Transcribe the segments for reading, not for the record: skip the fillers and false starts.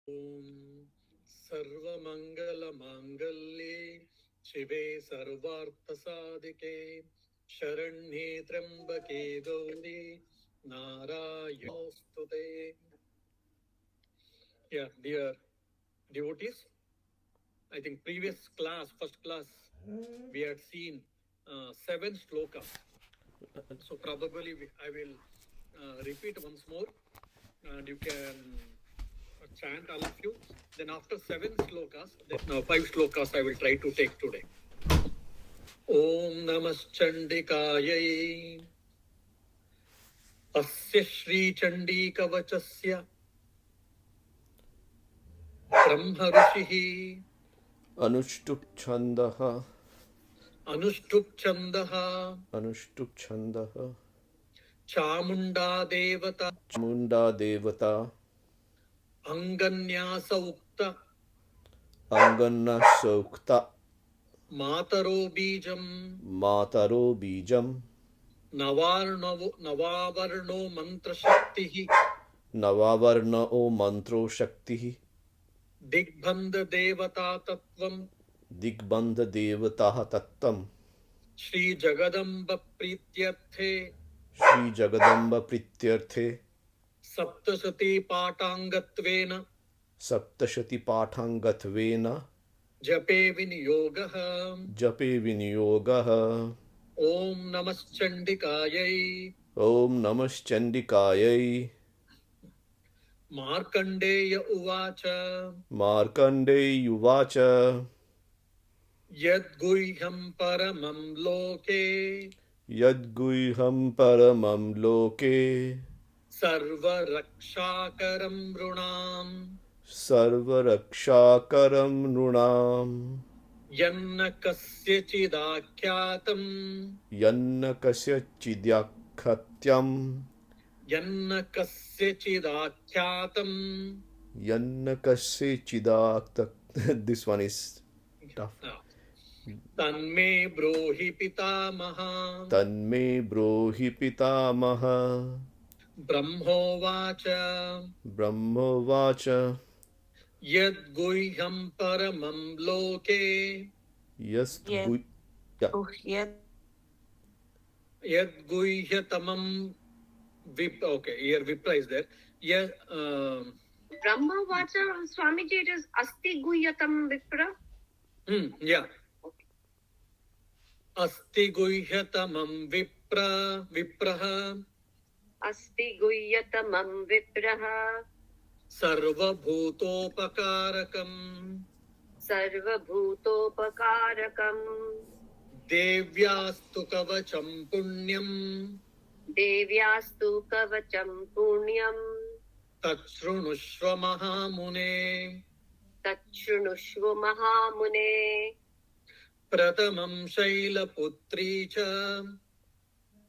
Om Sarvamangala Mangalye Shive Sarvartha Sadike Sharanye Trambake Gauri Narayamostute. Yeah, dear devotees, I think previous class, first class, we had seen 7 slokas. So probably I will repeat once more and you can chant all of you. Then after 7 slokas, then now 5 slokas I will try to take today. Om Namaschandikayai Asya Shri Chandikavachasya Brahma Rishihi Anushtup छंदः Anushtup Chandaha Chamunda Devata Chamunda देवता Anganyasa Ukta अंगन्ना सूक्ता Mataro Bijam मातरो बीजम Navavarno Mantra Shaktihi नवावर्ण ओ मंत्रो शक्ति Digbandha Devata Tattvam दिग्बंध देवता तत्तम Shri Jagadamba Prityarthe Shri जगदम्ब प्रीत्यर्थे Saptasati Patangatvena सप्तशति पाठांगत्वेन Jape Vinyogaha जपे विनियोगः Om Namaschandikayai ओम नमश्चंडिकायै Markandeya Uvacha मार्कंडेयुवाच Yadguhyam Paramam Loke यद्गुह्यं परमं लोके Sarva Rakshakaram Runam सर्वरक्षाकरं नृणाम् Yanna Kasyachidakyatam यन्न कस्यचिद्याख्यातं Yanna Kasyachidakyatam यन्न कस्यचिदाख्यातं this one is tough. Tanme Brohi Pitamaha तन्मे ब्रूहि पितामह Brahmovacha ब्रह्मोवाच Yadguhyam Paramam Loke यस्तु Yadguhyatamam Okay, here Vipra is there. Yeah, Brahma Vacha, Swamiji, it is Asti Guhyatam Vipra. Yeah. Asti Guhyatamam Vipraha Asti Guhyatamam Vipraha Sarva Bhutopakarakam Sarva Bhutopakarakam Devyastu Kavacham Punyam Devyastu Kavacham Punyam Tachrunushva Mahamune Tachrunushva Mahamune Pratamam Shailaputri Cha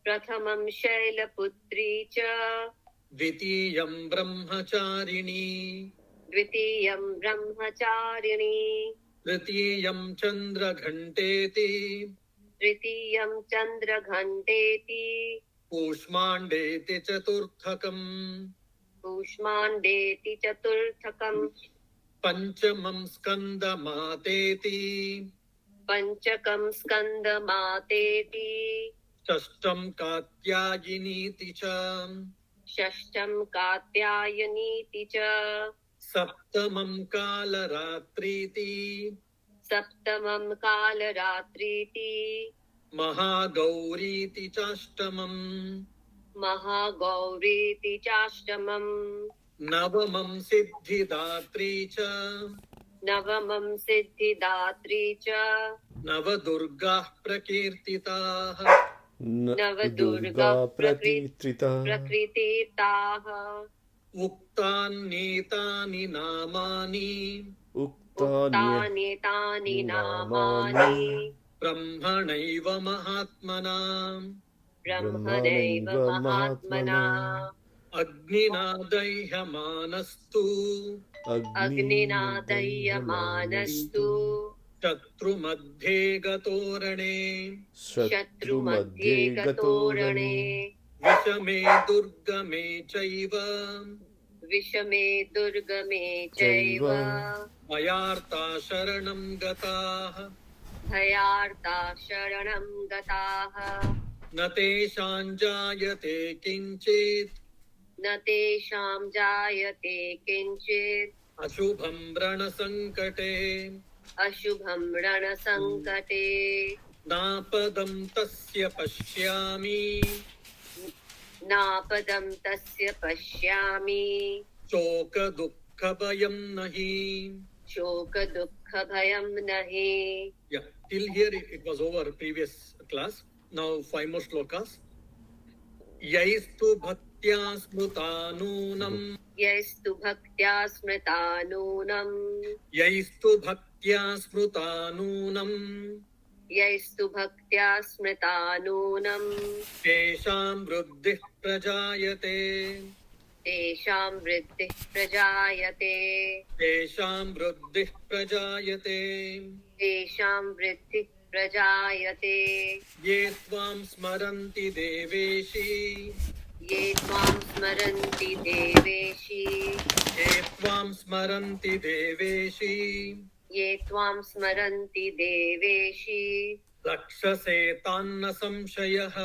Prathamam Shailaputri Cha Dvitiyam Brahmacharini Dvitiyam Brahmacharini Tritiyam Chandra Ghanteti Tritiyam Chandra Ghanteti Pushmandeti Chaturthakam Pushmandeti Chaturthakam Panchamam Skanda Mateti Panchakam Skanda Mateti Shashtam Katyayini Cha Shashtam Katyayani Cha Saptamam Kalaratriti Saptamam Kalaratriti Mahagauriti Chashtamam Mahagauriti Chashtamam Navamam Siddhidatri Cha Navamam Siddhidatri Cha Navadurgah Prakirtitah Navdurga Prakriti-taha Uktani Namani उक्तानि Tani Namani Brahmanaiva Mahatmana Brahmanaiva Mahatmana Agnina Dahyamanastu Agnina Dayyamanastu Shatru Madhye Gatorane Shatru Madhye Gatorane Vishame Durgame Chaiva Vishame Durgame Chaiva Mayarta Sharanam Gataha Bhayarta Sharanam Gataha Nateshan Jayate Kinchit Natesham Jayate Kinchit Ashubham Brana Sankate Ashubham Rana Sankate Napadam Tasya Pashyami Napadam Tasya Pashyami Choka Dukkha Bhayam Nahi. Shoka Dukkha Bhayam Nahi. Yeah, till here it was over previous class. Now 5 more slokas. Yaistu bhaktya smrutanunam. Yaistu Bhaktya Smritanunam Yaistu bhaktya smrutanunam. Yaistu Bhaktya Smritanunam Tesham vruddhih prajayate. Tesham Vriddhih Prajayate Tesham vruddhih prajayate. Tesham Vriddhih Prajayate Ye tvam smaranti deveshi. Ye Tvam Smaranti Deveshi Ye tvam smaranti deveshi. Ye Tvam Smaranti Deveshi Rakshase tanna samshayah.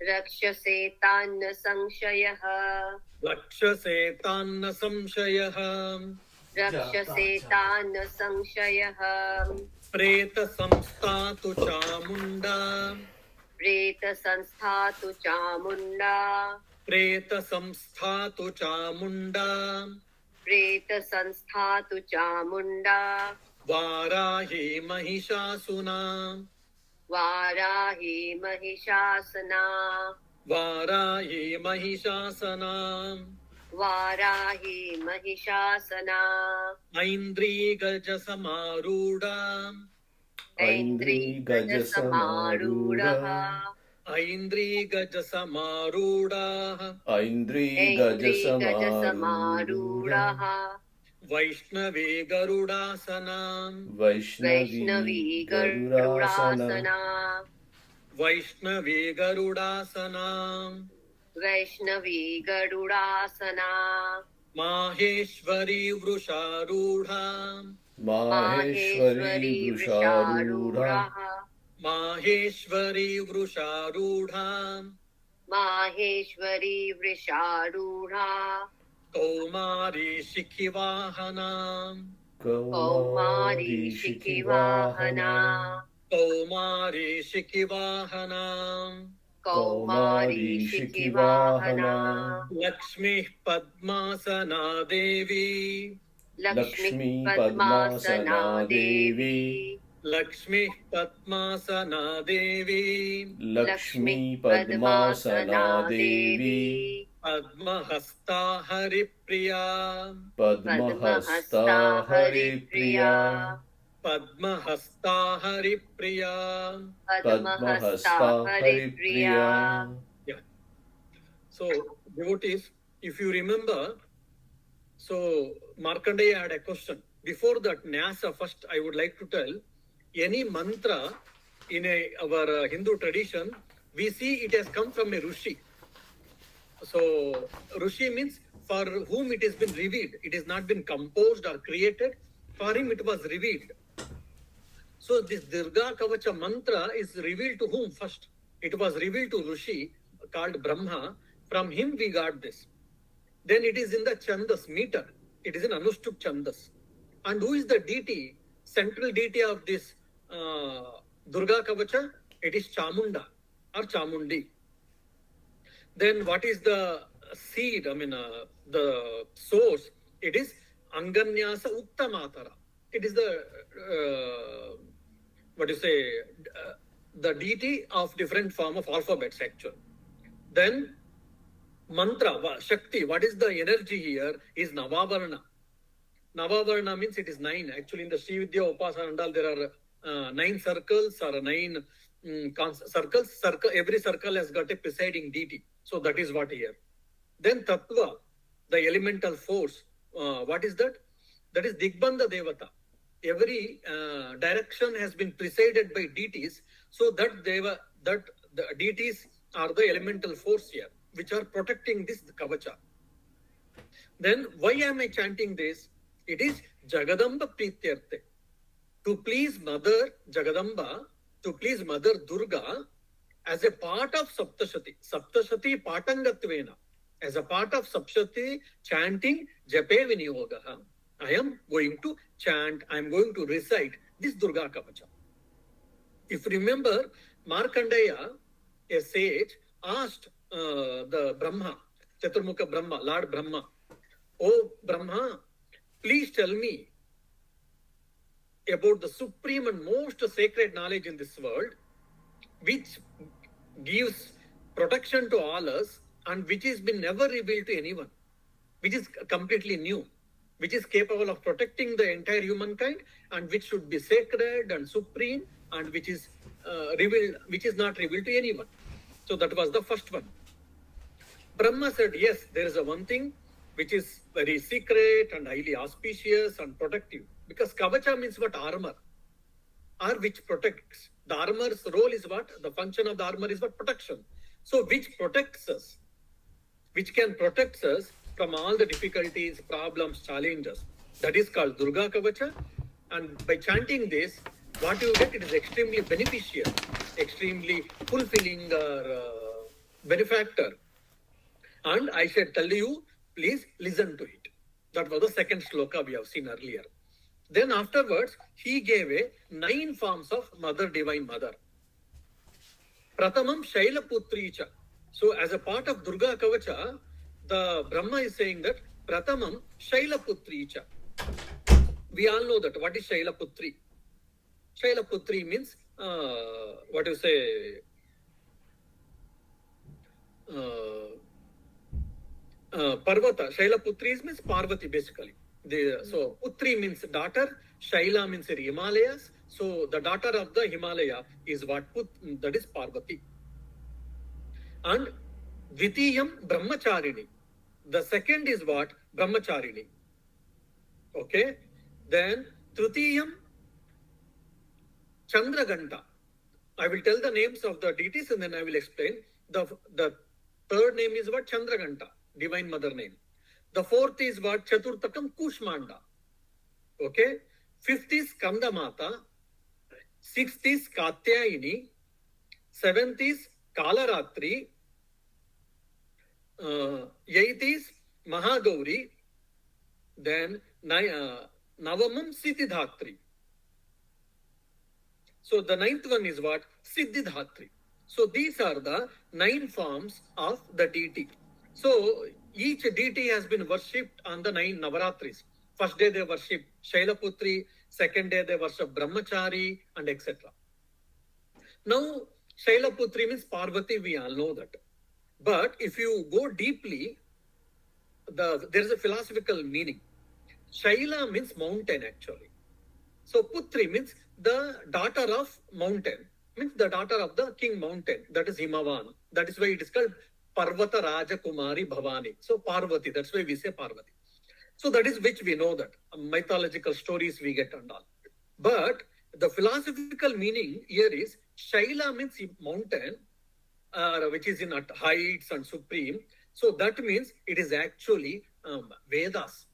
Rakshase Tanna Sangshayaha Rakshase tanna samshayah. Rakshase Tanna Sangshayaha Preta samstatu chamunda. Preta Sansthathu Chamunda Preta samstatu chamunda. Preta Sansthathu Chamunda Varahi mahishasuna. Varahi Mahishasana Varahi mahishasana. Varahi Mahishasana Aindri gaja samaruda. Aindri Gajasamarudaha Aindri gaja samaruda. Aindri Aindri Gajasamarudaha Gajasamarudaha Vaishnavi garudasana. Vaishnavi Garudasana Vaishnavi garudasana. Vaishnavi Garudasana Maheshwari vrusharudha. Maheshwari Vrusharudha Maheshwari vrusharudha. Maheshwari Vrisharudha Kaumari shikhivahana. Kaumari Shikivahana Kaumari shikhivahana. Kaumari Shikivahana Lakshmi padmasana devi. Lakshmi Padmasana Devi Lakshmi padmasana devi. Lakshmi Padmasana Devi Padmahasta haripriya. Padmahasta Haripriya Padmahasta haripriya. Padmahasta Haripriya. Yeah. So, devotees, if you remember, so Markandeya had a question. Before that, Nyasa, first I would like to tell, any mantra in our Hindu tradition, we see it has come from a Rishi. So, Rishi means for whom it has been revealed. It has not been composed or created. For him, it was revealed. So, this Durga Kavacha mantra is revealed to whom first? It was revealed to Rishi called Brahma. From him, we got this. Then it is in the Chandas meter. It is in Anushtup Chandas. And who is the deity, central deity of this Durga Kavacha? It is Chamunda or Chamundi. Then what is the seed, the source? It is Anganyasa Uttamatara. It is the, the deity of different form of alphabets actually. Then mantra, Shakti, what is the energy here is Navavarna. Navavarna means it is 9. Actually, in the Sri Vidya Upasana and all, there are 9 circles or 9 circles. Every circle has got a presiding deity. So that is what here. Then Tattva, the elemental force. What is that? That is Digbandha Devata. Every direction has been presided by deities. So that the deities are the elemental force here, which are protecting this Kavacha. Then why am I chanting this? It is Jagadamba Prityarthe. To please Mother Jagadamba, to please Mother Durga, as a part of Saptashati. Saptashati Patangatvena. As a part of Saptashati chanting Jape Viniyogaha. I am going to chant, I am going to recite this Durga Kavacha. If you remember, Markandeya, a sage, asked the Brahma, Chaturmukha Brahma, Lord Brahma, "Oh Brahma, please tell me about the supreme and most sacred knowledge in this world, which gives protection to all us and which has been never revealed to anyone, which is completely new, which is capable of protecting the entire humankind and which should be sacred and supreme and which is revealed, which is not revealed to anyone." So that was the first one. Brahma said, yes, there is a one thing which is very secret and highly auspicious and protective. Because Kavacha means what? Armor. Or which protects. The armor's role is what? The function of the armor is what? Protection. So which protects us? Which can protect us from all the difficulties, problems, challenges. That is called Durga Kavacha. And by chanting this, what you get, it is extremely beneficial, extremely fulfilling benefactor. And I shall tell you, please listen to it. That was the second sloka we have seen earlier. Then afterwards, he gave 9 forms of Mother, Divine Mother. Pratamam Shailaputricha. So as a part of Durga Kavacha, the Brahma is saying that Pratamam Shailaputricha. We all know that. What is Shailaputri? Shailaputri means, what you say, Parvata. Shailaputri means Parvati basically. So Putri means daughter, Shaila means Himalayas. So the daughter of the Himalaya is what? That is Parvati. And Dvitiyam Brahmacharini. The second is what? Brahmacharini. Okay. Then Trutiyam Chandraganta. I will tell the names of the deities and then I will explain. The third name is what? Chandraganta, Divine Mother name. The fourth is what? Chaturtakam Kushmanda. Okay. Fifth is Kandamata. Sixth is Katyayini. Seventh is Kalaratri. Eighth is Mahagauri. Then Navamam Siddhidhatri. So the 9th one is what? Siddhidhatri. So these are the 9 forms of the deity. So each deity has been worshipped on the 9 Navaratris. First day they worship Shailaputri, second day they worship Brahmachari, and etc. Now Shailaputri means Parvati, we all know that. But if you go deeply, there is a philosophical meaning. Shaila means mountain actually. So Putri means the daughter of mountain, means the daughter of the king mountain, that is Himavan. That is why it is called Parvata Raja Kumari Bhavani. So Parvati, that's why we say Parvati. So that is which we know that. Mythological stories we get and all. But the philosophical meaning here is Shaila means mountain, which is in at heights and supreme. So that means it is actually Vedas.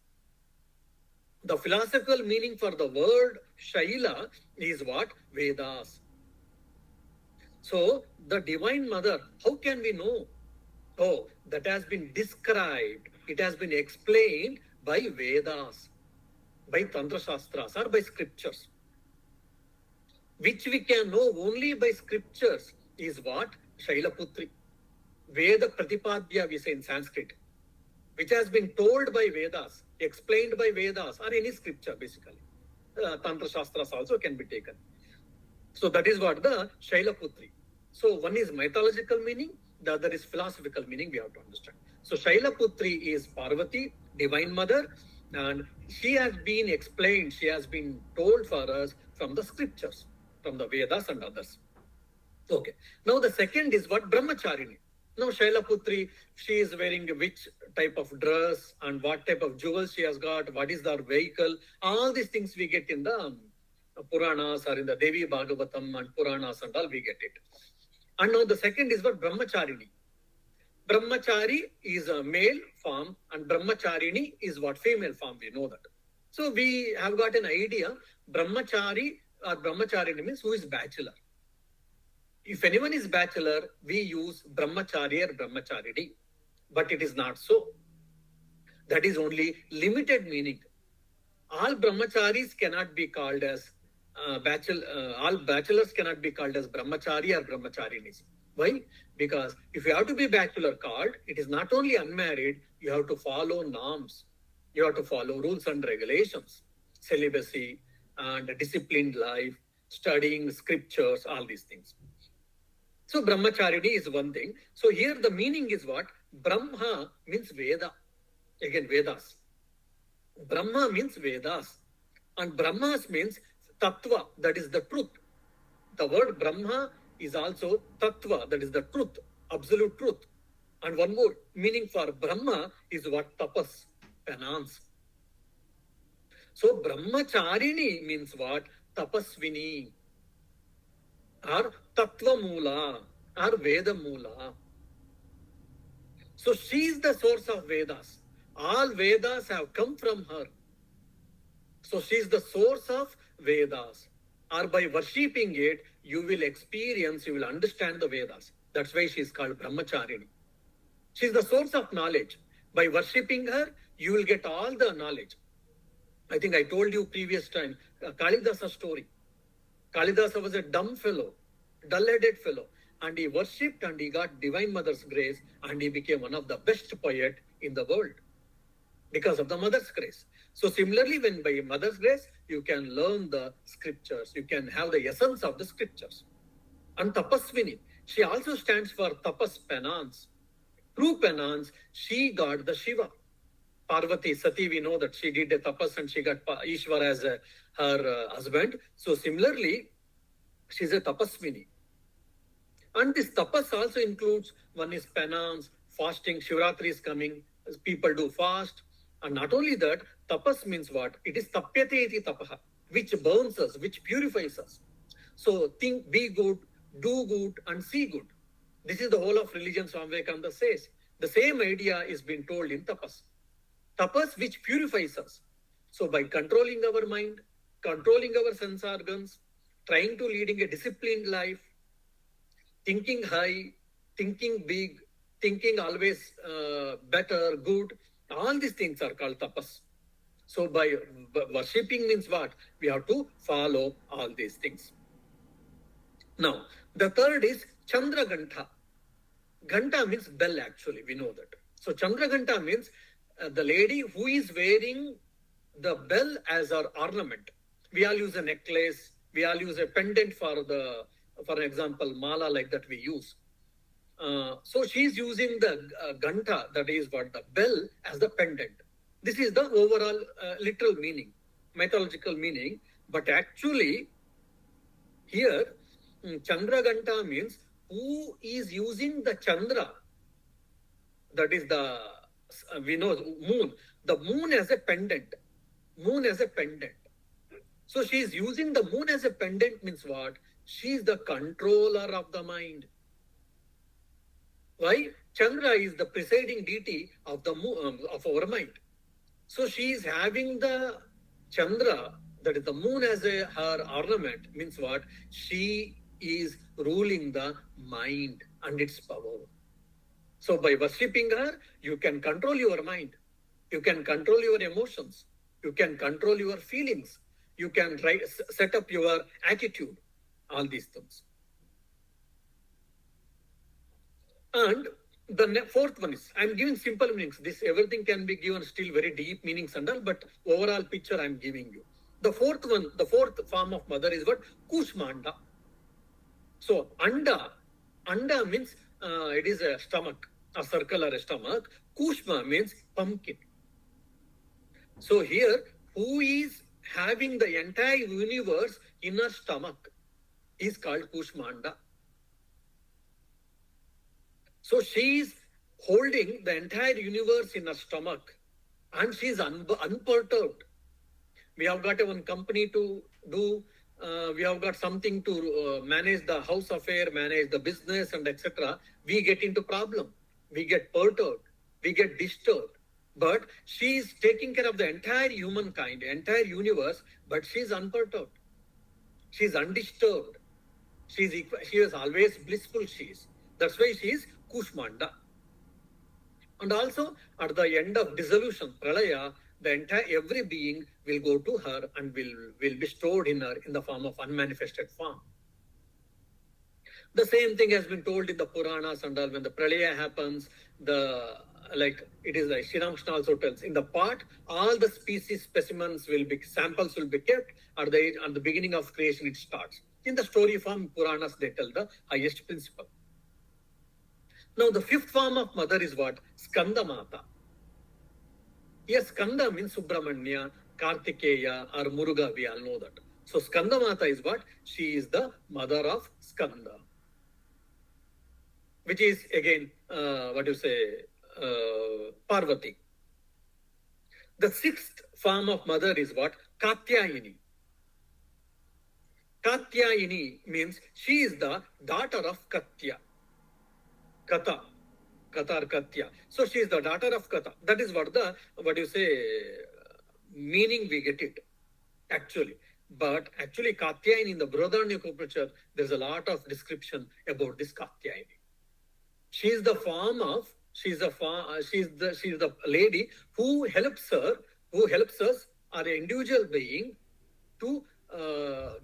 The philosophical meaning for the word Shaila is what? Vedas. So the Divine Mother, how can we know? Oh, that has been described. It has been explained by Vedas, by Tantra Shastras or by scriptures. Which we can know only by scriptures is what? Shailaputri. Veda Pratipadya we say in Sanskrit. Which has been told by Vedas, explained by Vedas or any scripture basically. Tantra Shastras also can be taken. So that is what the Shailaputri. So one is mythological meaning, the other is philosophical meaning we have to understand. So Shailaputri is Parvati, Divine Mother, and she has been explained, she has been told for us from the scriptures, from the Vedas and others. Okay. Now the second is what? Brahmacharini. Now Shailaputri, she is wearing which type of dress and what type of jewels she has got, what is their vehicle, all these things we get in the Puranas or in the Devi Bhagavatam and Puranas and all we get it. And now the second is what? Brahmacharini. Brahmachari is a male form and Brahmacharini is what? Female form, we know that. So we have got an idea, Brahmachari or Brahmacharini means who is bachelor. If anyone is bachelor, we use Brahmachari or Brahmacharini, but it is not so. That is only limited meaning. All Brahmacharis cannot be called as all bachelors cannot be called as Brahmachari or Brahmacharinis. Why? Because if you have to be bachelor called, it is not only unmarried, you have to follow norms. You have to follow rules and regulations, celibacy and disciplined life, studying scriptures, all these things. So Brahmacharini is one thing. So here the meaning is what? Brahma means Veda. Again, Vedas. Brahma means Vedas. And Brahmas means Tattva, that is the truth. The word Brahma is also Tattva, that is the truth, absolute truth. And one more meaning for Brahma is what? Tapas, penance. So Brahmacharini means what? Tapasvini or Tattva Mula or Veda Mula. So she is the source of Vedas. All Vedas have come from her. So she is the source of Vedas. Or by worshipping it, you will experience, you will understand the Vedas. That's why she is called Brahmacharini. She is the source of knowledge. By worshipping her, you will get all the knowledge. I think I told you previous time, Kalidasa story. Kalidasa was a dumb fellow, dull-headed fellow. And he worshipped and he got Divine Mother's grace and he became one of the best poet in the world because of the Mother's grace. So similarly, when by Mother's grace, you can learn the scriptures, you can have the essence of the scriptures. And Tapasvini, she also stands for Tapas, penance. True penance, she got the Shiva. Parvati, Sati, we know that she did a tapas and she got Ishvara as her husband. So similarly, she's a Tapasvini. And this tapas also includes, one is penance, fasting, Shivratri is coming, people do fast. And not only that, tapas means what? It is tapyate iti tapaha, which burns us, which purifies us. So think, be good, do good, and see good. This is the whole of religion, Swami Vivekananda says. The same idea is being told in tapas. Tapas which purifies us. So by controlling our mind, controlling our sense organs, trying to leading a disciplined life, thinking high, thinking big, thinking always better, good, all these things are called tapas. So by worshipping means what? We have to follow all these things. Now, the third is Chandra Ganta. Ganta means bell actually, we know that. So Chandra Ganta means the lady who is wearing the bell as her ornament. We all use a necklace, we all use a pendant for example, mala like that we use. So she is using the ganta, that is what, the bell, as the pendant. This is the overall literal meaning, mythological meaning. But actually, here, Chandra Ganta means who is using the Chandra, that is the, we know, moon. The moon as a pendant. Moon as a pendant. So she is using the moon as a pendant means what? She is the controller of the mind. Why? Chandra is the presiding deity of the moon, of our mind. So she is having the Chandra, that is the moon as her ornament, means what? She is ruling the mind and its power. So by worshipping her, you can control your mind. You can control your emotions. You can control your feelings. You can set up your attitude. All these things. And the fourth one is, I'm giving simple meanings. This everything can be given still very deep meanings and all, but overall picture I'm giving you. The fourth one, the fourth form of mother is what? Kushmanda. So anda means it is a stomach, a circular stomach. Kushma means pumpkin. So here, who is having the entire universe in her stomach is called Kushmanda. So she is holding the entire universe in her stomach and she is unperturbed. We have got one company to do, we have got something to manage the house affair, manage the business and etc. We get into problem. we get perturbed, we get disturbed. But she is taking care of the entire humankind, entire universe, but she is unperturbed. She is undisturbed. She is always blissful. That's why she is Kushmanda. And also, at the end of dissolution, Pralaya, every being will go to her and will be stored in her in the form of unmanifested form. The same thing has been told in the Puranas and all. When the Pralaya happens, Sri Ramakrishna also tells, in the part, all the specimens samples will be kept. At the beginning of creation, it starts. In the story form, Puranas, they tell the highest principle. Now, the fifth form of mother is what? Skanda Mata. Yes, Skanda means Subramanya, Kartikeya, or Muruga, we all know that. So, Skanda Mata is what? She is the mother of Skanda. Which is again, Parvati. The sixth form of mother is what? Katyayini. Katyayini means she is the daughter of Katya. Kata or Katya. So she is the daughter of Kata. That is what meaning we get it, actually. But actually, Katyayini in the Brihadaranyaka Upanishad, there's a lot of description about this Katyayini. She is the lady who helps us, or an individual being, to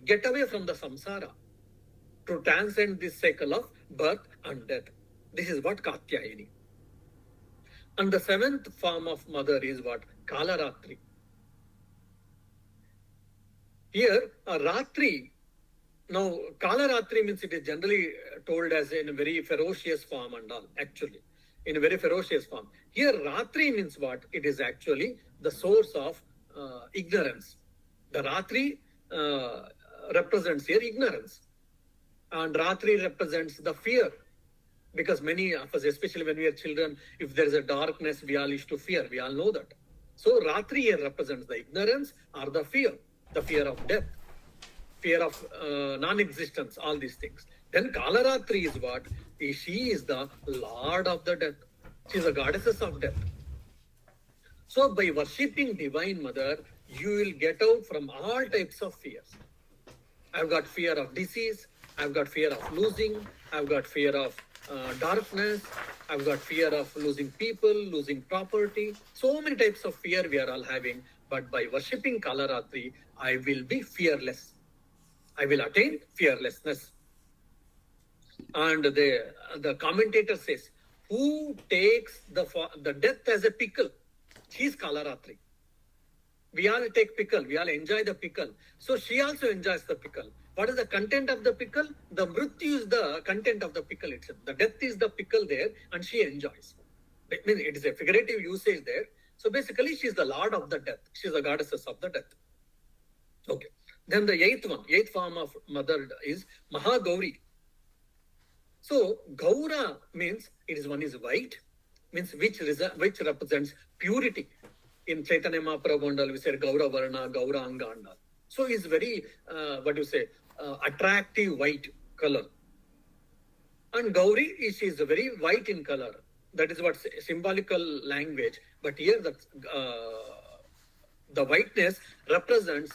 get away from the samsara, to transcend this cycle of birth and death. This is what Katyayini. And the seventh form of mother is what? Kalaratri. Here, Ratri. Now, Kalaratri means it is generally told as in a very ferocious form and all, actually. In a very ferocious form. Here, Ratri means what? It is actually the source of ignorance. The Ratri represents here ignorance. And Ratri represents the fear. Because many of us, especially when we are children, if there is a darkness, we all used to fear. We all know that. So, Ratri here represents the ignorance or the fear of death, fear of non-existence, all these things. Then Kalaratri is what? She is the Lord of the death. She is the goddess of death. So, by worshipping Divine Mother, you will get out from all types of fears. I've got fear of disease. I've got fear of losing. I've got fear of darkness. I've got fear of losing people, losing property. So many types of fear we are all having. But by worshipping Kalaratri, I will be fearless. I will attain fearlessness. And the commentator says, who takes the death as a pickle? She is Kalaratri. We all take pickle. We all enjoy the pickle. So she also enjoys the pickle. What is the content of the pickle? The mrityu is the content of the pickle itself. The death is the pickle there, and she enjoys. I mean, it is a figurative usage there. So basically, she is the Lord of the death. She is the goddess of the death. Okay. Then the eighth form of mother is Mahagauri. So Gaura means one is white, means which represents purity. In Chaitanya Mahaprabhu, we said Gaura Varna, Gaura Anga. So it's very, attractive white color. And Gauri is very white in color. That is what symbolical language. But here the whiteness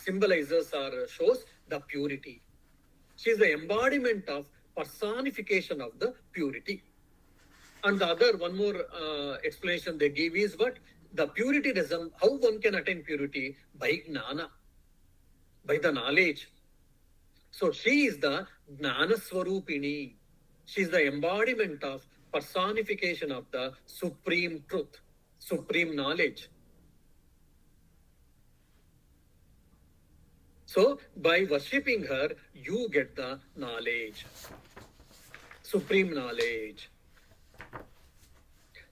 symbolizes or shows the purity. She is the embodiment of personification of the purity. And the other, one more explanation they give is what? The purity doesn't, how one can attain purity? By Gnana, by the knowledge. So she is the Gnana Swarupini. She is the embodiment of personification of the supreme truth, supreme knowledge. So by worshipping her, you get the knowledge, supreme knowledge.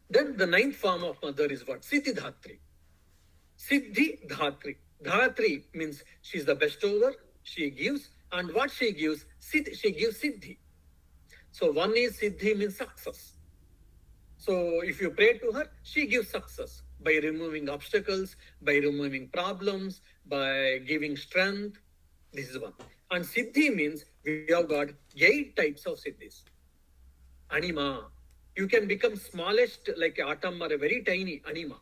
Then the ninth form of mother is what? Siddhidhatri. Siddhi Dhatri. Dhatri means she is the bestower, she gives, and what she gives? She gives Siddhi. So one is Siddhi means success. So if you pray to her, she gives success by removing obstacles, by removing problems, by giving strength. This is one. And Siddhi means we have got 8 types of Siddhis. Anima. You can become smallest like atom or a very tiny anima.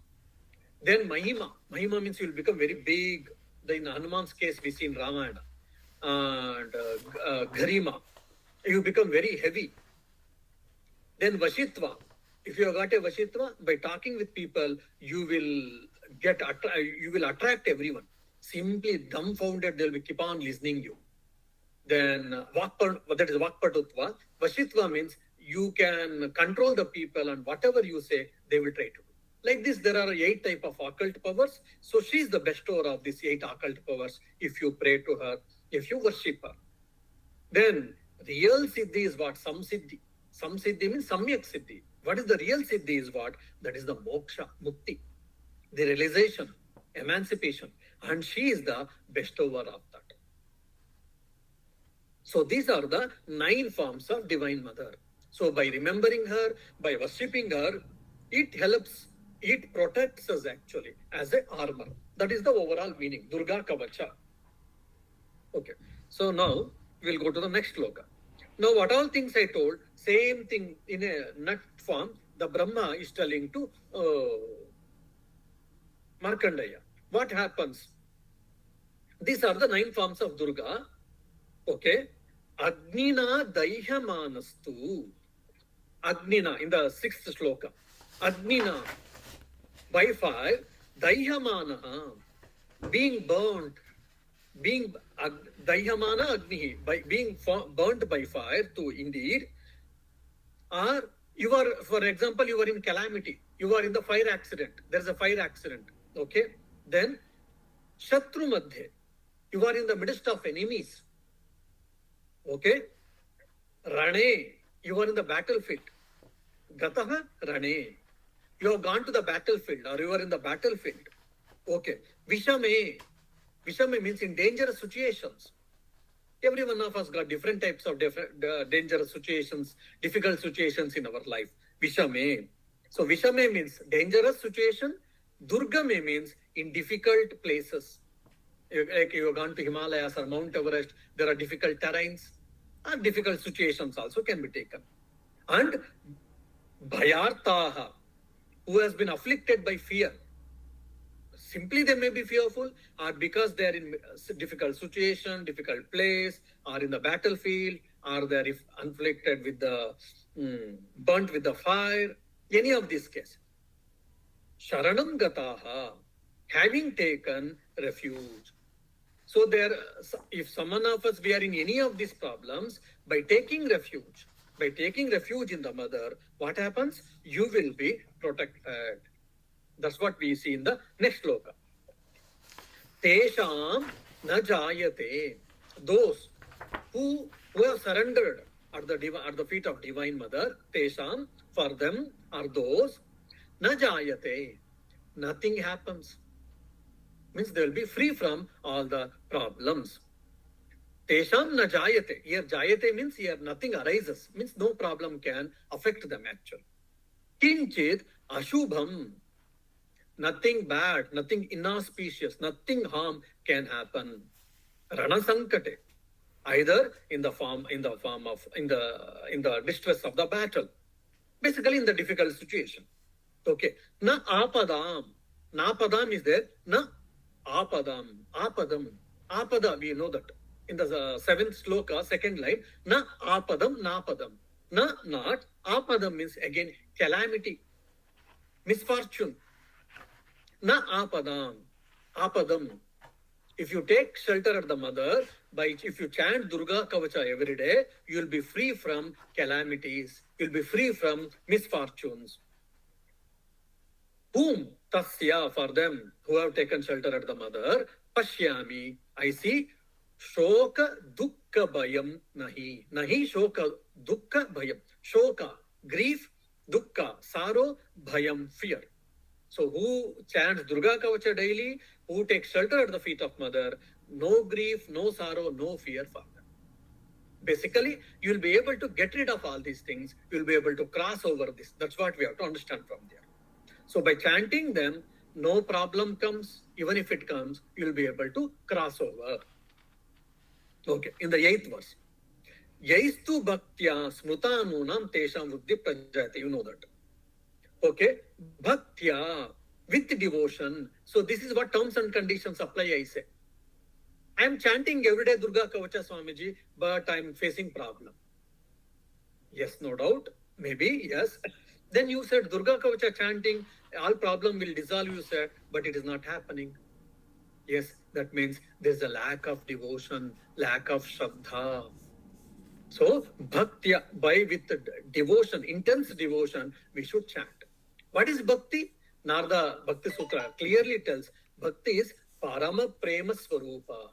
Then Mahima. Mahima means you will become very big. In Hanuman's case, we see in Ramayana. And Garima. You become very heavy. Then Vashitva. If you have got a Vashitva, by talking with people, you will attract everyone. Simply dumbfounded, they will keep on listening you. Then that is Vakpatutva. Vashitva means you can control the people, and whatever you say, they will try to do. Like this, there are 8 types of occult powers. So she is the bestower of these 8 occult powers if you pray to her, if you worship her. Then real Siddhi is what? Samsiddhi. Samsiddhi means Samyak Siddhi. What is the real Siddhi is what? That is the moksha, mukti, the realization, emancipation. And she is the bestower of that. So these are the 9 forms of Divine Mother. So by remembering her, by worshipping her, it helps, it protects us actually as a armor. That is the overall meaning, Durga Kavacha. Okay, so now we'll go to the next sloka. Now what all things I told, same thing in a nut form, the Brahma is telling to Markandeya. What happens? These are the 9 forms of Durga. Okay. Agnina Daihямanastu. Agnina in the 6th sloka. Agnina by fire, Daihямanaha, being burnt, being Daihямana Agnihi, by being burnt by fire to indeed, or you are, for example, you are in calamity, you are in the fire accident, there is a fire accident, okay? Then Shatru Madhye, you are in the midst of enemies. Okay? Rane, you are in the battlefield. Gataha Rane, you have gone to the battlefield or you are in the battlefield. Okay. Vishame, Vishame means in dangerous situations. Every one of us got different types of dangerous situations, difficult situations in our life. Vishame. So Vishame means dangerous situation. Durgame means in difficult places. Like you have gone to Himalayas or Mount Everest, there are difficult terrains and difficult situations also can be taken. And Bhayartaha, who has been afflicted by fear. Simply they may be fearful, or because they are in a difficult situation, difficult place, or in the battlefield, or they are afflicted with the burnt with the fire, any of these cases. Sharanam Gataha, having taken refuge. So there, if someone of us, we are in any of these problems, by taking refuge in the Mother, what happens? You will be protected. That's what we see in the next sloka. Tesham na jayate. Those who have surrendered at the feet of Divine Mother, Tesham, for them are those, na jayate. Nothing happens. Means they will be free from all the problems. Tesham na jayate. Here jayate means here nothing arises. Means no problem can affect them actually. Kinchit ashubham. Nothing bad, nothing inauspicious, nothing harm can happen. Rana sankate. Either in the distress of the battle. Basically in the difficult situation. Okay. Na apadam. Na padam is there. Na apadam. Apadam. Apada, we know that. In the 7th sloka, 2nd line, na apadam, na padam. Na, not. Apadam means again calamity, misfortune. Na apadam. Apadam. If you take shelter at the Mother, if you chant Durga Kavacha every day, you will be free from calamities. You will be free from misfortunes. Whom? Tasya, for them who have taken shelter at the Mother, Pashyami, I see, Shoka Dukkha Bhayam Nahi. Nahi Shoka Dukkha Bhayam. Shoka, grief, Dukkha, sorrow, Bhayam, fear. So who chants Durga Kavacha daily, who takes shelter at the feet of Mother, no grief, no sorrow, no fear for them. Basically, you will be able to get rid of all these things. You will be able to cross over this. That's what we have to understand from there. So by chanting them, no problem comes. Even if it comes, you will be able to cross over. Okay, in the 8th verse. Yaistu bhaktya smrutanunam tesham vruddhi prajayate. You know that. Okay. Bhaktya, with devotion. So this is what terms and conditions apply, I say. I am chanting every day Durga Kavacha Swamiji, but I am facing problem. Yes, no doubt. Maybe, yes. Then you said Durga Kavacha chanting, all problem will dissolve, you said, but it is not happening. Yes, that means there's a lack of devotion, lack of Shraddha. So, bhakti, by with devotion, intense devotion, we should chant. What is bhakti? Narada Bhakti Sutra clearly tells bhakti is Parama Prema Swarupa.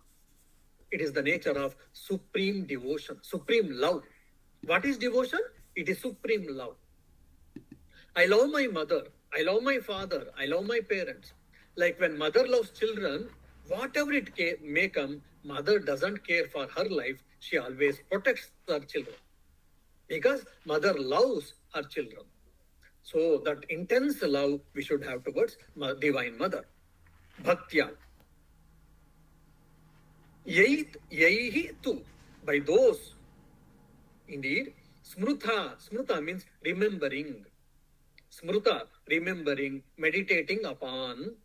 It is the nature of supreme devotion, supreme love. What is devotion? It is supreme love. I love my mother, I love my father, I love my parents. Like when mother loves children, whatever it may come, mother doesn't care for her life. She always protects her children because mother loves her children. So that intense love we should have towards Divine Mother. Bhaktya. Yaihi tu, by those. Indeed, smruta means remembering. Smruta, remembering, meditating upon.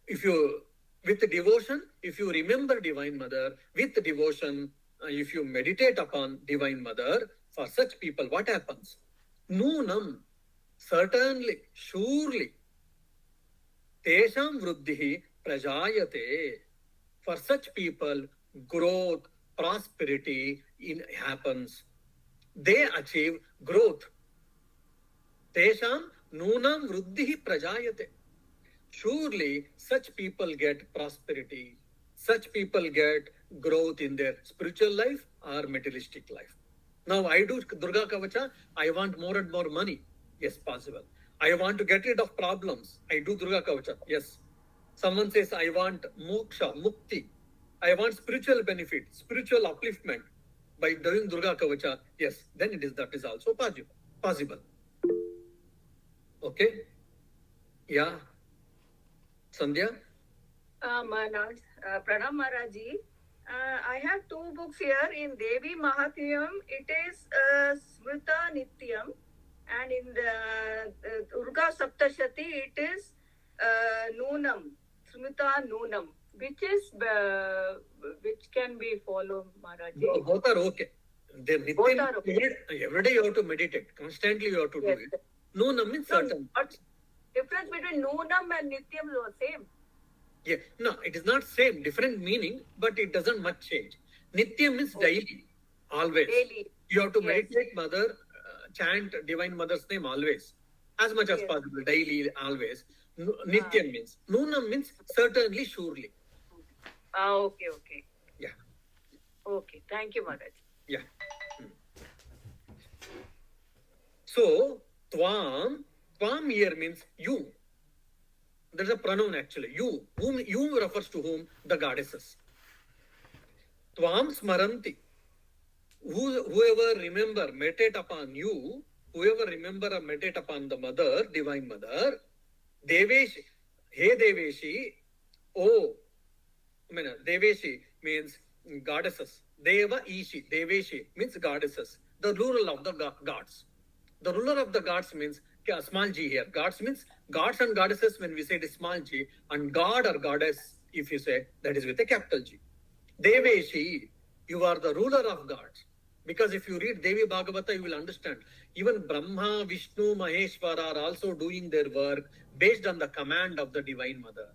If you, with devotion, if you remember Divine Mother, with devotion, if you meditate upon Divine Mother, for such people, what happens? Noonam, certainly, surely, tesham vruddhihi prajayate. For such people, growth, prosperity happens. They achieve growth. Tesham noonam vruddhihi prajayate. Surely such people get prosperity. Such people get growth in their spiritual life or materialistic life. Now I do Durga Kavacha, I want more and more money. Yes, possible. I want to get rid of problems. I do Durga Kavacha. Yes. Someone says, I want moksha, mukti. I want spiritual benefit, spiritual upliftment by doing Durga Kavacha. Yes, then that is also possible. Okay? Yeah. Sandhya? Maharaj, Pranam Maharaji. I have two books here. In Devi Mahatmayam, it is Smrita Nityam, and in the Durga Saptashati, it is Noonam, Smrita Noonam. Which can we follow, Maharaji? Both are okay. Both are okay. Every day you have to meditate. Constantly you have to do it. Noonam means certain. Difference between Noonam and Nityam is the same. Yeah, no, it is not same, different meaning, but it doesn't much change. Nityam means daily, always. Daily. You have to meditate Mother, chant Divine Mother's name always, as much as possible, daily, always. Nityam means. Noonam means certainly, surely. Okay. Yeah. Okay, thank you, Maharaj. Yeah. So, Tvam here means you. There's a pronoun actually. You refers to whom? The goddesses. Tvam smaranti. Whoever remember, meditate upon you, whoever remember or meditate upon the Mother, Divine Mother, Deveshi, Hey Deveshi, Deveshi means goddesses. Deva Ishi, Deveshi means goddesses. The ruler of the gods. The ruler of the gods means small g here. Gods means gods and goddesses when we say it is small g, and god or goddess, if you say, that is with a capital G. Deveshi, you are the ruler of gods. Because if you read Devi Bhagavata, you will understand. Even Brahma, Vishnu, Maheshwara are also doing their work based on the command of the Divine Mother.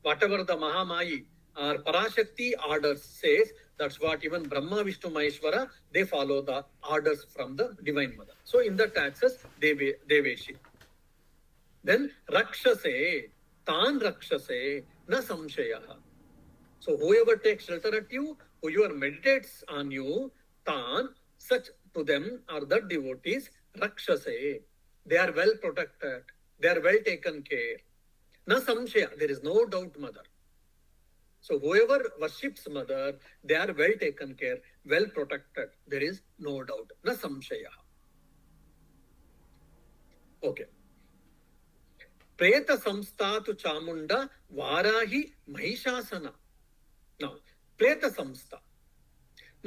Whatever the Mahamayi or Parashakti orders says, that's what even Brahma, Vishnu, Maheshwara, they follow the orders from the Divine Mother. So in that access, Deveshi. Then Rakshase, Tan Rakshase, Na Samshayaha. So whoever takes shelter at you, whoever meditates on you, Tan, such to them are the devotees, Rakshase. They are well protected. They are well taken care. Na Samshaya, there is no doubt, Mother. So whoever worships Mother, they are well taken care, well protected. There is no doubt. Na samshaya. Okay. Preta samstatu chamunda varahi mahishasana. Now, Preta samsta.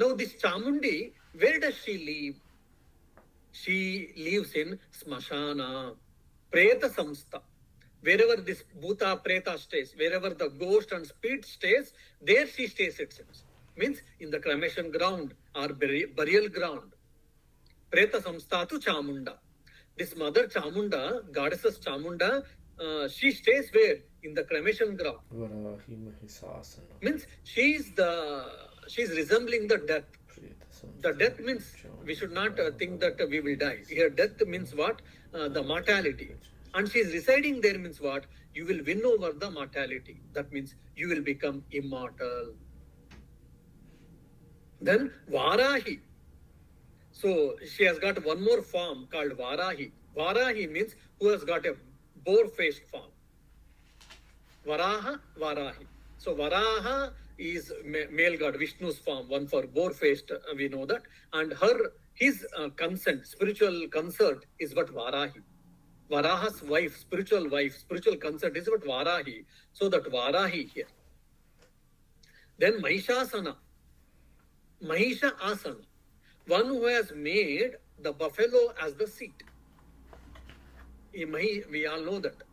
Now this Chamundi, where does she live? She lives in Smashana, Preta Samstha. Wherever this Bhuta Preta stays, wherever the ghost and spirit stays, there she stays, it seems. Means in the cremation ground or burial ground. Preta Samstha to Chamunda. This mother Chamunda, goddesses Chamunda, she stays where? In the cremation ground. Means she's resembling the death. The death means we should not think that we will die. Here death means what? The mortality. And she is residing there means what? You will win over the mortality. That means you will become immortal. Then Varahi. So she has got one more form called Varahi. Varahi means who has got a boar-faced form. Varaha, Varahi. So Varaha is male god, Vishnu's form, one for boar-faced, we know that. And his consent, spiritual consort is what Varahi. Varaha's wife, spiritual consort is what Varahi. So that Varahi here. Then Mahishasana. Mahisha Asana. One who has made the buffalo as the seat. We all know that.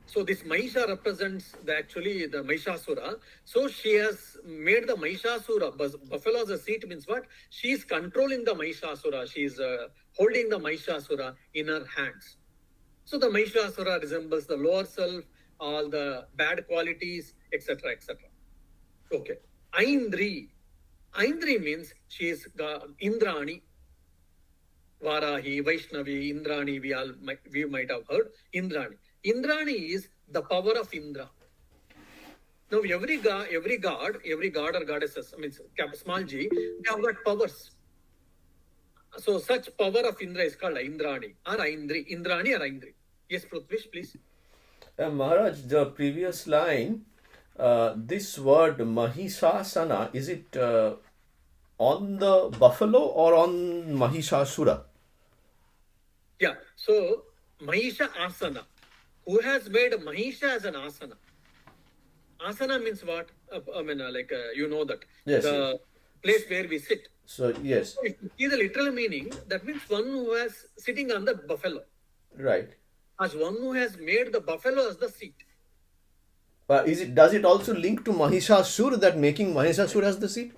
So this Mahisha represents actually the Mahishasura. So she has made the Mahishasura, buffalo as a seat means what? She is controlling the Mahishasura. She is holding the Mahishasura in her hands. So the Mahishasura resembles the lower self, all the bad qualities, etc., etc. Okay. Aindri. Aindri means she is Indrani. Varahi, Vaishnavi, Indrani, we might have heard. Indrani. Indrani is the power of Indra. Now every god or goddesses, I mean small g, they have got powers. So such power of Indra is called Indrani or Aindri. Indrani or Aindri. Yes, Prithvish, please. Maharaj, the previous line, this word Mahishasana, is it on the buffalo or on Mahishasura? Yeah, so Mahisha Asana. Who has made Mahisha as an asana? Asana means what? You know that. Yes. The place where we sit. So, yes. So if you see the literal meaning, that means one who is sitting on the buffalo. Right. As one who has made the buffalo as the seat. But does it also link to Mahishasura, that making Mahishasura as the seat?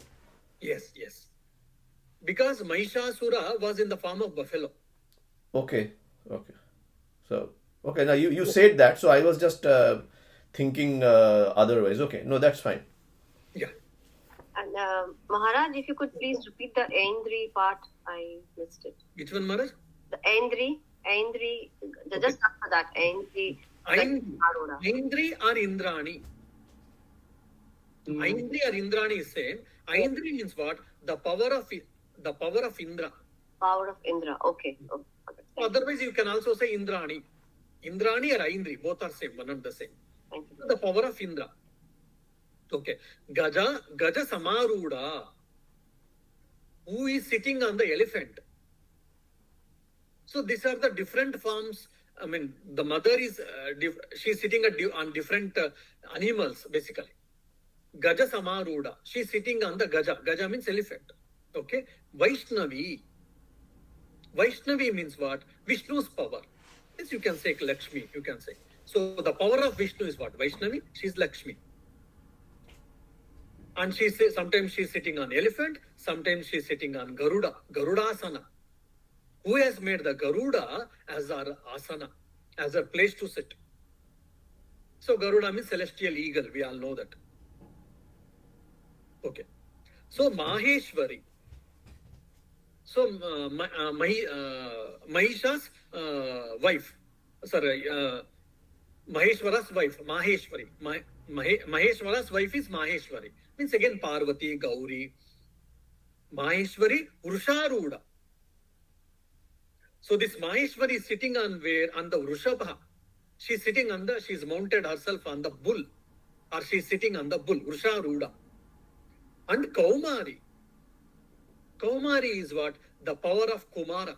Yes. Because Mahishasura was in the form of buffalo. Okay. So, okay, now you said that, so I was just thinking otherwise. Okay, no, that's fine. Yeah. And Maharaj, if you could please repeat the Aindri part, I missed it. Which one, Maharaj? The Aindri, just after that, Aindri. Aindri or Indrani. Aindri or Indrani is same. Aindri means what? The power of Indra. Power of Indra. Okay. Otherwise, you can also say Indrani. Indrani or Aindri, both are same, one and the same. Thank you. The power of Indra. Okay. Gaja Samaruda. Who is sitting on the elephant? So these are the different forms. I mean, the mother is, she's sitting on different animals, basically. Gaja Samaruda. She's sitting on the Gaja. Gaja means elephant. Okay. Vaishnavi. Vaishnavi means what? Vishnu's power. Yes, you can say Lakshmi, you can say. So the power of Vishnu is what? Vaishnavi, she's Lakshmi. And sometimes she's sitting on elephant, sometimes she's sitting on Garuda, Garudasana. Who has made the Garuda as our asana, as a place to sit? So Garuda means celestial eagle, we all know that. Okay. So Maheshwari. So Mahisha's wife, Maheshwara's wife, Maheshwari. Maheshwara's wife is Maheshwari. Means again Parvati, Gauri. Maheshwari, Vrusharuda. So this Maheshwari is sitting on where? On the Vrushabha. She's mounted herself on the bull. Or she's sitting on the bull, Vrusharuda. And Kaumari. Kaumari is what? The power of Kumara.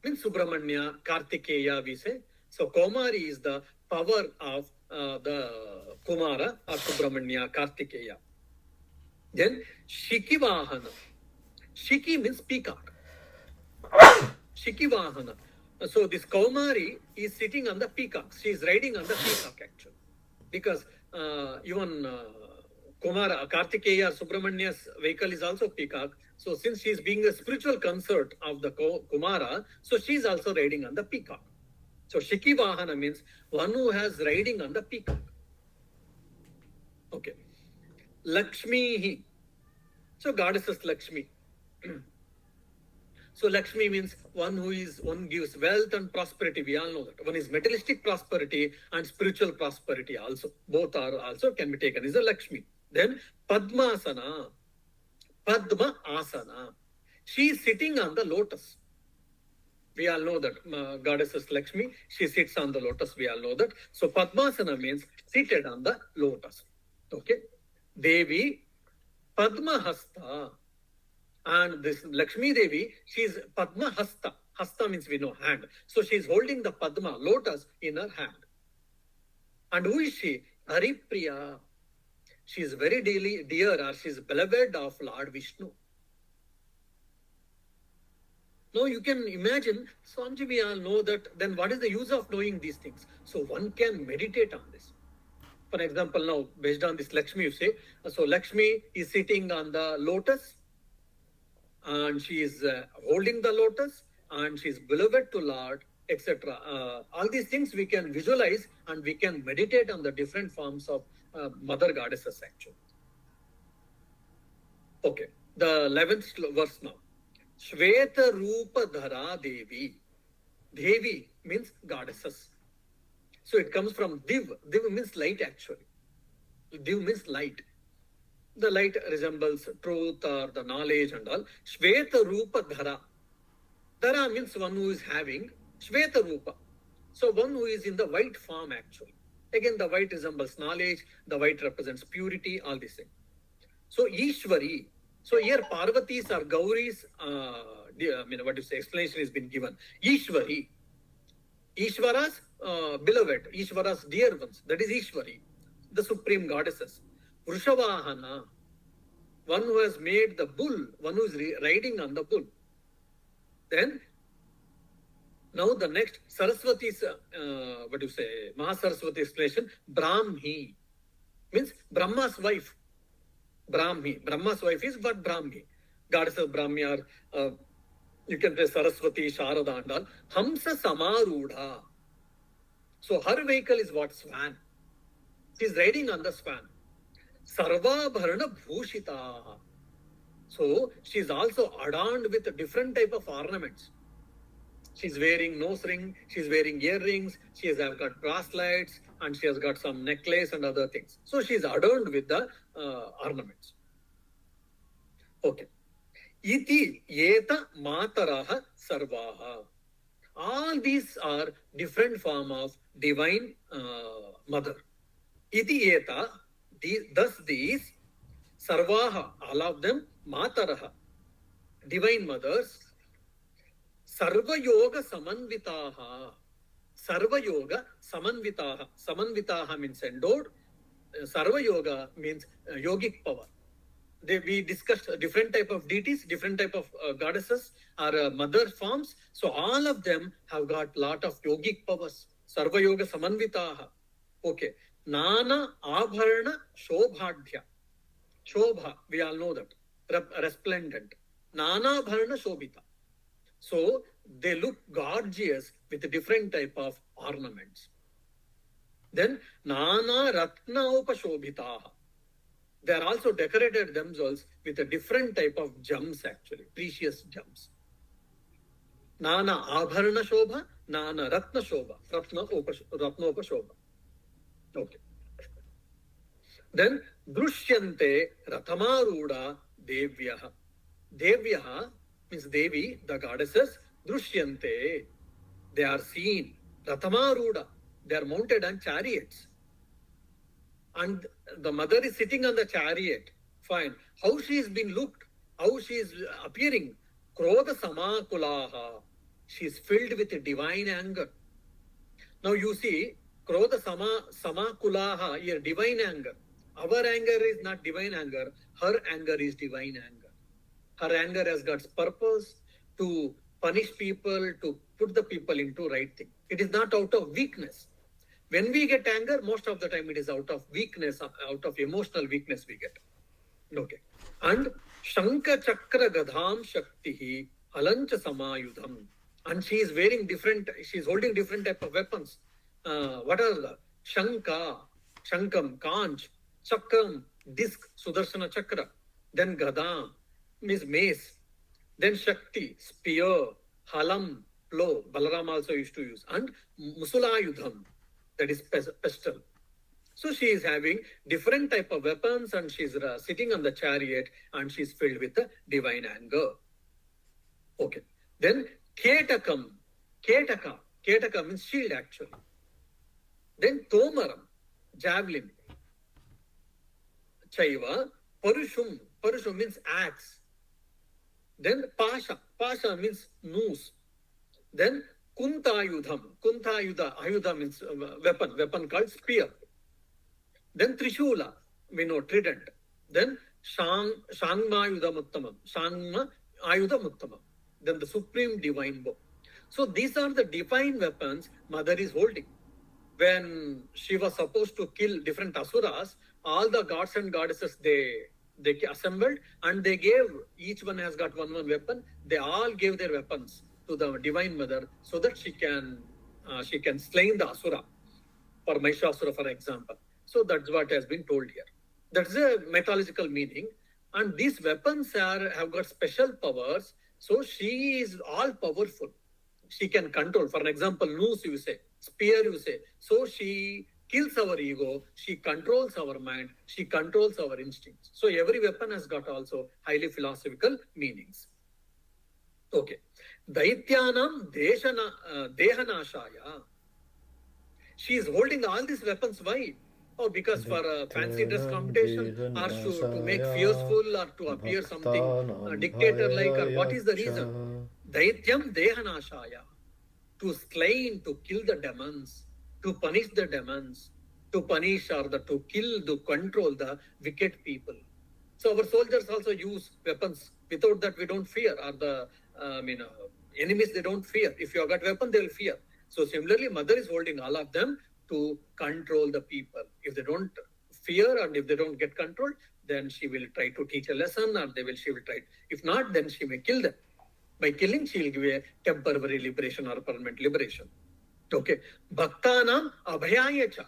Means Subramanya, Kartikeya, we say. So Kaumari is the power of the Kumara or Subramanya, Kartikeya. Then Shikivahana. Shiki means peacock. Shikivahana. So this Kaumari is sitting on the peacock. She is riding on the peacock actually. Because even Kumara, Kartikeya, Subramania's vehicle is also peacock. So since she is being a spiritual consort of the Kumara, so she is also riding on the peacock. So Shikivahana means one who has riding on the peacock. Okay. Lakshmi. So goddesses Lakshmi. So Lakshmi means one gives wealth and prosperity. We all know that. One is materialistic prosperity and spiritual prosperity also. Both are also can be taken as a Lakshmi. Then Padmasana. Padma Asana. She is sitting on the lotus. We all know that goddesses Lakshmi, she sits on the lotus. We all know that. So Padmasana means seated on the lotus. Okay. Devi Padma Hasta. And this Lakshmi Devi, she is Padma Hasta. Hasta means we know hand. So she is holding the Padma, lotus, in her hand. And who is she? Haripriya. She is very dear, or she is beloved of Lord Vishnu. Now you can imagine, Swamiji, we all know that, then what is the use of knowing these things? So one can meditate on this. For example, now, based on this Lakshmi, you say, so Lakshmi is sitting on the lotus, and she is holding the lotus, and she is beloved to Lord, etc. All these things we can visualize, and we can meditate on the different forms of mother goddesses actually. Okay, the 11th verse now. Shveta Rupa Dhara Devi. Devi means goddesses. So it comes from Div. Div means light actually. Div means light. The light resembles truth or the knowledge and all. Shveta Rupa Dhara. Dhara means one who is having. Shveta Rupa. So one who is in the white form actually. Again, the white resembles knowledge. The white represents purity, all these things. So Ishwari. So here Parvatis or Gauris, explanation has been given. Ishwari. Ishvara's beloved, Ishvara's dear ones. That is Ishwari, the supreme goddesses. Vrishavahana, one who has made the bull, one who is riding on the bull. Then, now the next, Saraswati's, Mahasaraswati explanation, Brahmi, means Brahma's wife. Brahmi. Brahma's wife is but Brahmi. Goddesses Brahmi are, you can say Saraswati, Sharada and all. Hamsa Samarudha. So her vehicle is what? Swan. She is riding on the swan. Sarva Bharana Bhushita. So she is also adorned with different type of ornaments. She is wearing nose ring, she is wearing earrings, she has got bracelets, and she has got some necklace and other things. So she is adorned with the ornaments. Okay. Iti yeta mataraha sarvaha. All these are different form of divine mother. Iti yeta, thus these, sarvaha, all of them, mataraha, divine mothers, sarva yoga samanvitaha. Sarva yoga samanvitaha. Samanvitaha means endowed. Sarva yoga means yogic power. We discussed different type of deities, different type of goddesses or mother forms. So all of them have got lot of yogic powers. Sarva yoga samanvitaha. Okay. Nana abharana shobhadhya. Shobha, we all know that. Resplendent. Nana abharana shobhita. So they look gorgeous with different type of ornaments. Then Nana Ratna Upashobhitaha. They are also decorated themselves with a different type of gems actually, precious gems. Nana Abharana Shobha, Nana Ratna Shobha, Ratna Upashobha. Okay. Then Drushyante Ratamaruda Devyaha. Devyaha means Devi, the goddesses. Drushyante, they are seen. Ratamaruda, they are mounted on chariots. And the mother is sitting on the chariot. Fine. How she is being looked, how she is appearing. Krodha Samakulaha. She is filled with divine anger. Now you see, Krodha Samakulaha, here divine anger. Our anger is not divine anger. Her anger is divine anger. Her anger has got purpose to punish people, to put the people into right thing. It is not out of weakness. When we get anger, most of the time it is out of weakness, out of emotional weakness we get. Okay. And Shanka Chakra Gadham Shaktihi Halancha Samayudham. And she is wearing different, she is holding different type of weapons. What are the Shanka, Shankam, Kanch, Chakram, Disc, Sudarshana Chakra. Then Gada means mace. Then Shakti, spear, Halam, plow. Balaram also used to use. And Musulayudham, that is pestle. So she is having different type of weapons and she's sitting on the chariot and she's filled with the divine anger. Okay. Then Ketakam. Ketaka means shield actually. Then Tomaram, javelin. Chaiva, Parushum. Parushum means axe. Then Pasha means noose. Then Kuntayudham. Ayudha means weapon called spear. Then Trishula, we know trident. Then Shangma Ayudha Muttamam. Shangma Ayudha Muttamam. Then the supreme divine bow. So these are the divine weapons Mother is holding. When she was supposed to kill different asuras, all the gods and goddesses they assembled and they gave, each one has got one weapon. They all gave their weapons to the divine mother so that she can slay the asura. For Mahishasura, for example. So that's what has been told here. That's a mythological meaning. And these weapons have got special powers. So she is all powerful. She can control. For an example, noose you say, spear you say. So she kills our ego. She controls our mind. She controls our instincts. So every weapon has got also highly philosophical meanings. Okay. Daityanam Dehanashaya. She is holding all these weapons. Why? Oh, because for a fancy dress competition or to make fearful or to appear something dictator-like, or what is the reason? Daityam Dehanashaya. To slay, to kill the demons, to punish the demons, to punish or to kill, to control the wicked people. So our soldiers also use weapons. Without that, we don't fear. Or the enemies, they don't fear. If you have got weapon, they will fear. So similarly, Mother is holding all of them to control the people. If they don't fear and if they don't get controlled, then she will try to teach a lesson or she will try. If not, then she may kill them. By killing, she will give a temporary liberation or permanent liberation. Okay. Bhaktanam abhayayacha.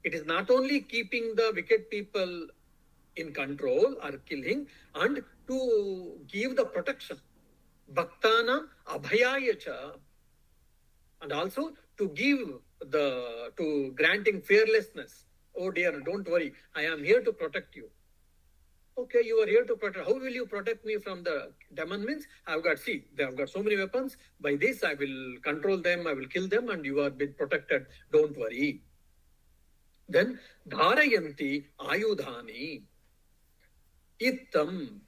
It is not only keeping the wicked people in control or killing and to give the protection. Bhaktanam abhayayacha. And also to give to granting fearlessness. Oh dear, don't worry. I am here to protect you. Okay, you are here to protect. How will you protect me from the demon means? They have got so many weapons. By this, I will control them, I will kill them, and you are being protected. Don't worry. Then, Dharayanti Ayudhani Ittam.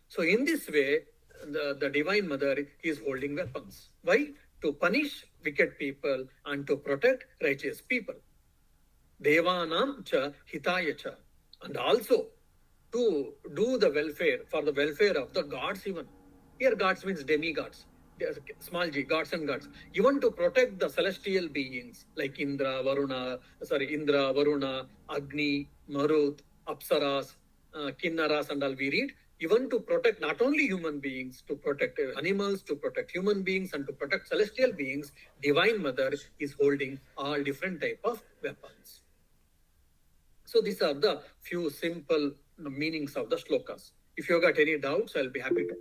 So, in this way, the Divine Mother is holding weapons. Why? To punish wicked people and to protect righteous people. Devanam cha hitaya cha. And also, to do the welfare, for the welfare of the gods even. Here gods means demigods, small g, gods and gods. Even to protect the celestial beings like Indra, Varuna, Agni, Marut, Apsaras, Kinnaras and all we read. Even to protect not only human beings, to protect animals, to protect human beings and to protect celestial beings, Divine Mother is holding all different type of weapons. So these are the few simple meanings of the shlokas. If you have got any doubts, I'll be happy to.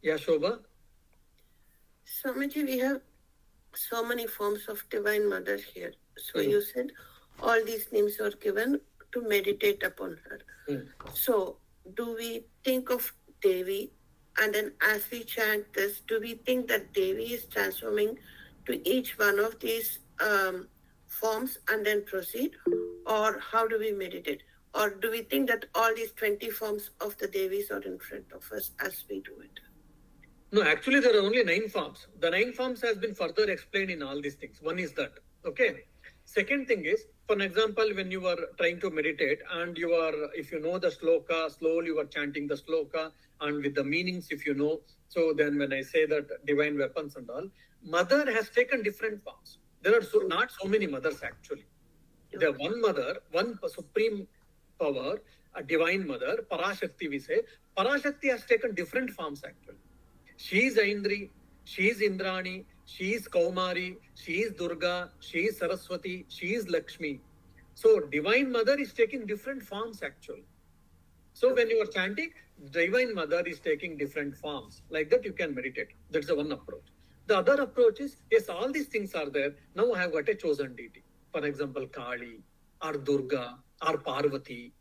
Yeah, Shobha? Swamiji, we have so many forms of Divine Mother here. So you said all these names are given to meditate upon her. So do we think of Devi and then as we chant this, do we think that Devi is transforming to each one of these forms and then proceed? Or how do we meditate? Or do we think that all these 20 forms of the Devis are in front of us as we do it? No, actually there are only 9 forms. The 9 forms has been further explained in all these things. One is that, okay? Second thing is, for an example, when you are trying to meditate and you are, if you know the sloka, slowly you are chanting the sloka and with the meanings, if you know. So then when I say that divine weapons and all, mother has taken different forms. There are not so many mothers actually. There are one mother, one supreme power, a divine mother, Parashakti we say. Parashakti has taken different forms actually. She is Aindri, she is Indrani, she is Kaumari, she is Durga, she is Saraswati, she is Lakshmi. So Divine Mother is taking different forms actually. So when you are chanting, Divine Mother is taking different forms. Like that you can meditate. That's the one approach. The other approach is, yes, all these things are there. Now I have got a chosen deity. For example, Kali, or Durga, or Parvati,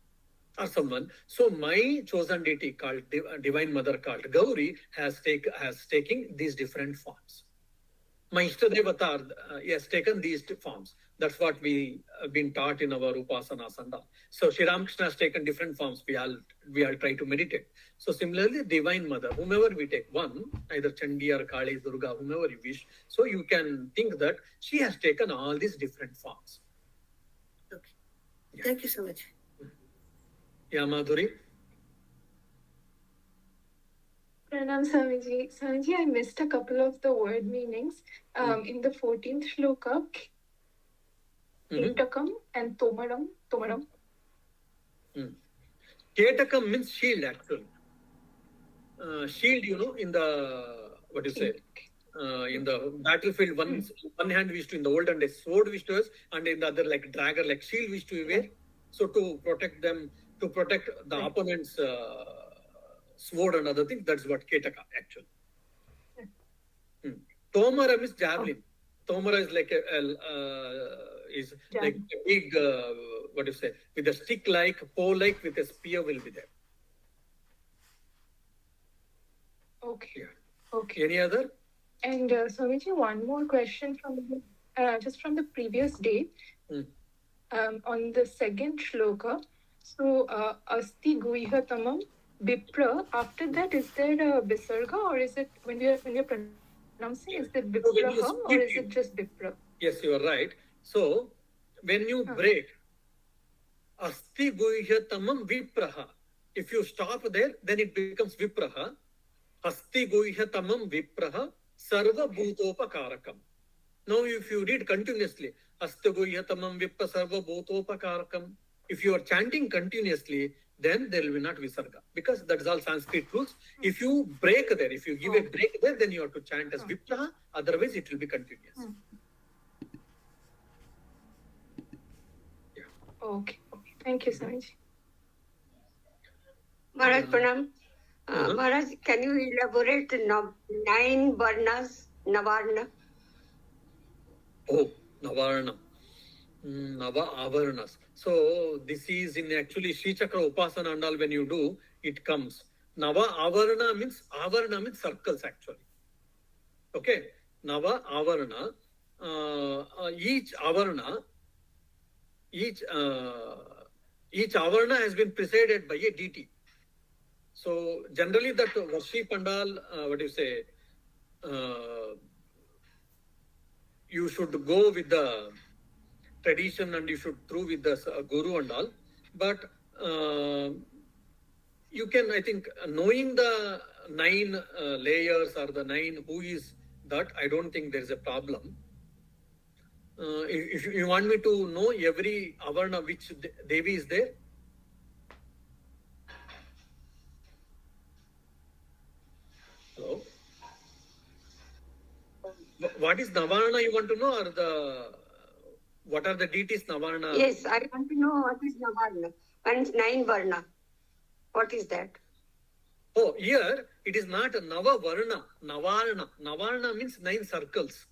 or someone. So my chosen deity called Divine Mother called Gauri has taken these different forms. My Ishtadevata has taken these forms. That's what we have been taught in our Upasanas and all. So Sri Ramakrishna has taken different forms. We all try to meditate. So similarly, Divine Mother, whomever we take one, either Chandi or Kali, Durga, whomever you wish. So you can think that she has taken all these different forms. Okay. Yeah. Thank you so much. Yeah, Madhuri. Pranam Swamiji. Swamiji, I missed a couple of the word meanings. In the 14th shloka, Ketakam and Tomaram. Ketakam means shield actually. Shield, you know, in the, what do you say? In the battlefield, one hand we used to, in the olden days, sword we used to use, and in the other, like dagger, like shield we used to wear. So to protect them, to protect the opponent's sword and other things, that's what Ketaka actually. Tomara is javelin. Tomara is like like a big, what do you say, with a stick like, pole like, with a spear will be there. Okay. Yeah. Okay. Any other? And Swamiji, one more question from just from the previous day. On the second shloka, so Asti Guiha Tamam Bipra, after that, is there a Visarga, or is it, when you're pronouncing, is it Bipraha, or is it just Bipra? Yes, you are right. So, when you break, Asti Guiha Tamam Vipraha, if you stop there, then it becomes Vipraha. Asti Guiha Tamam Vipraha Sarva Bhutopakarakam. Now, if you read continuously, Asti Guiha Tamam Vipra Sarva Bhutopakarakam, if you are chanting continuously, then there will be not Visarga, because that's all Sanskrit rules. If you break there, if you give a break there, then you have to chant as Vipraha, otherwise it will be continuous. Yeah. Okay. Thank you, Swamiji. Maharaj Pranam. Maharaj, can you elaborate the 9 varnas, Navarna? Oh, Navarna. Nava Avarnas. So this is in actually Sri Chakra Upasana and all, when you do, it comes. Nava Avarna means circles actually. Okay. Nava Avarna. Each Avarna has been preceded by a deity. So generally that Varshi Pandal, what do you say? You should go with the tradition and you should through with the guru and all. But you can, I think, knowing the 9 layers or the 9 who is that, I don't think there is a problem. If you want me to know every Avarna which Devi is there, hello? What is Navarna you want to know, or what are the deities Navarna? Yes, I want to know what is Navarna. And 9 varna. What is that? Oh, here it is not Nava Varna, Navarna. Navarna means 9 circles.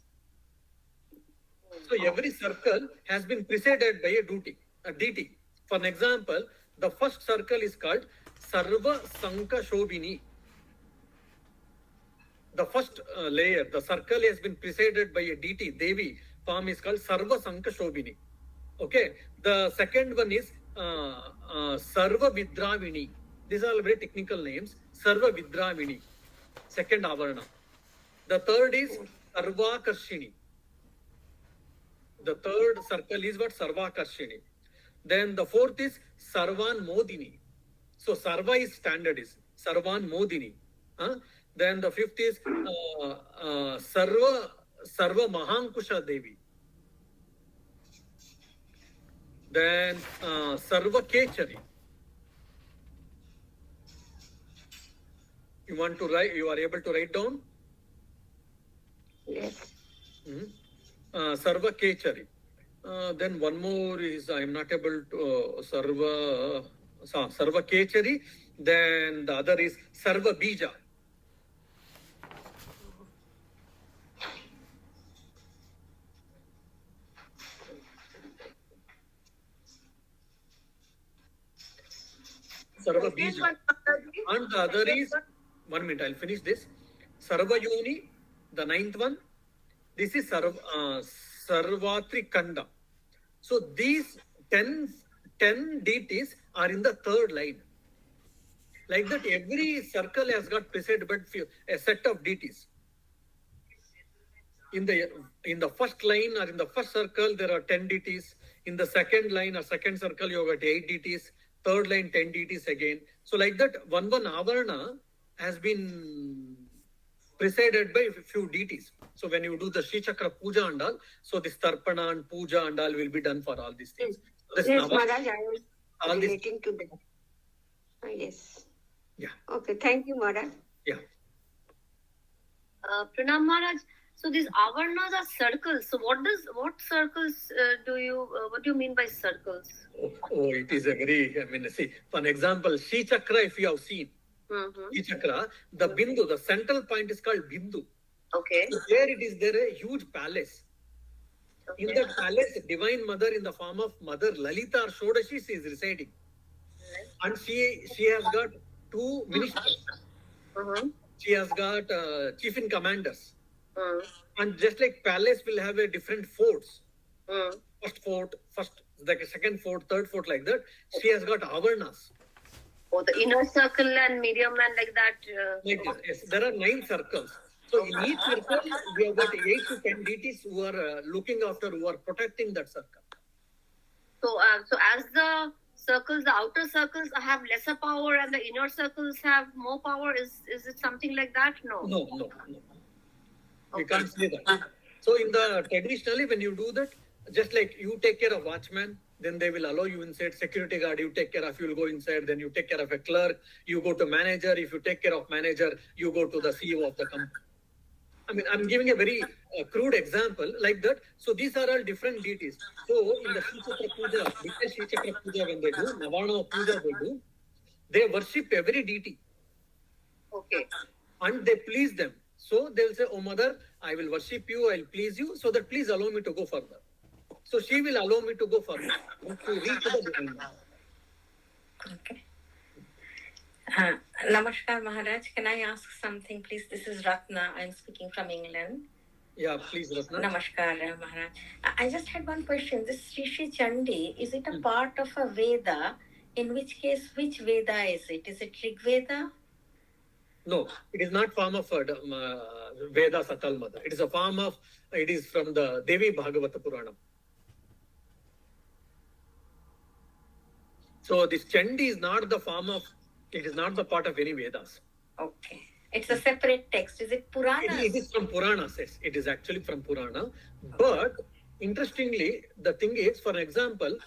So every circle has been preceded by a deity. For an example, the first circle is called Sarva Sanka Shobhini. The first layer, the circle has been preceded by a deity, Devi. Form is called Sarva Sanka Shobhini. Okay. The second one is Sarva Vidravini. These are all very technical names. Sarva Vidravini. Second Avarna. The third is Sarvakarshini. The third circle is what? Sarvakarshini. Then the fourth is Sarvan Modini. So Sarva is standard, is Sarvan Modini. Then the fifth is Sarva Mahankusha Devi. Then Sarva Kechari. You want to write? You are able to write down? Yes. Sarva Kechari. Then one more is I am not able to Sarva Kechari. Then the other is Sarva Bija. Sarva Bija. And the other is, 1 minute, I'll finish this. Sarva Yoni, the ninth one. This is Sarvatri Kanda. So these 10 deities are in the third line. Like that, every circle has got preceded but a set of deities. In the first line or in the first circle, there are 10 deities. In the second line or second circle, you have got 8 deities. Third line, 10 deities again. So like that, one avarna has been preceded by a few deities. So when you do the Sri Chakra Puja and all, so this Tarpana and Puja and all will be done for all these things. Yes, Maharaj, I was relating to that. Yes. Yeah. Okay, thank you, Maharaj. Yeah. Pranam Maharaj, so these avarnas are circles. So what circles what do you mean by circles? Oh, it is a very, see, for an example, Sri Chakra, if you have seen, Sri Chakra, the Bindu, the central point is called Bindu. Okay. So there a huge palace. Okay. In that palace, Divine Mother in the form of Mother Lalita or Shodashi is residing. And she has got 2 ministers. She has got chief in commanders. And just like palace will have a different forts. Second fort, third fort, like that. She has got avarnas. Oh, the inner circle and medium and like that. Yes, there are 9 circles. So in each circle, we have got 8 to 10 deities who are looking after, who are protecting that circle. So as the circles, the outer circles have lesser power and the inner circles have more power. Is it something like that? No. You can't say that. So traditionally, when you do that, just like you take care of watchman, then they will allow you inside. Security guard, you take care of, you will go inside. Then you take care of a clerk, you go to manager. If you take care of manager, you go to the CEO of the company. I mean, I'm giving a very crude example like that. So these are all different deities. So in the Sri Chakra Puja, Sri Chakra Puja, when they do, Navana Puja they worship every deity. Okay. And they please them. So they will say, oh mother, I will worship you, I will please you, so that please allow me to go further. So she will allow me to go further, to reach the divine. Okay. Namaskar Maharaj, can I ask something please? This is Ratna, I'm speaking from England. Yeah, please Ratna. Namaskar Maharaj. I just had one question. This Sri Chandi, is it a part of a Veda? In which case, which Veda is it? Is it Rig Veda? No, it is not form of Veda Satal Mother. It is a form of, it is from the Devi Bhagavata Puranam. So this Chandi is not the form of, it is not the part of any Vedas. Okay. It's a separate text. Is it Purana? It is from Purana, yes. It is actually from Purana. But interestingly, the thing is, for example,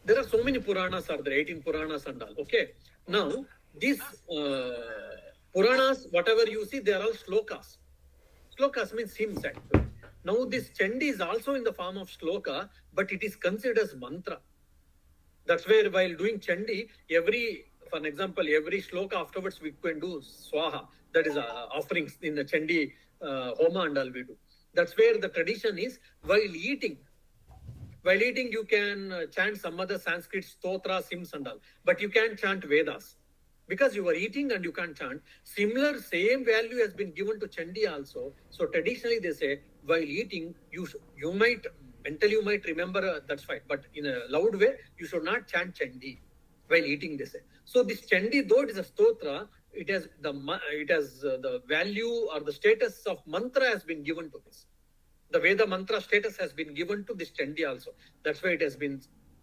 there are so many Puranas are there, 18 Puranas and all. Okay. Now, these Puranas, whatever you see, they are all shlokas. Shlokas means hymns actually. Now, this Chandi is also in the form of shloka, but it is considered as mantra. That's where while doing Chandi, for an example, every shloka afterwards we can do swaha. That is offerings in the Chandi homa and all we do. That's where the tradition is while eating. While eating, you can chant some other Sanskrit stotras, hymns and all. But you can't chant Vedas. Because you are eating and you can't chant. Similar, same value has been given to Chandi also. So traditionally they say, while eating, you might, mentally you might remember, that's fine. But in a loud way, you should not chant Chandi while eating, they say. So this Chandi, though it is a stotra, it has the value or the status of mantra has been given to this. the Veda mantra status has been given to this Chandi also. That's why it has been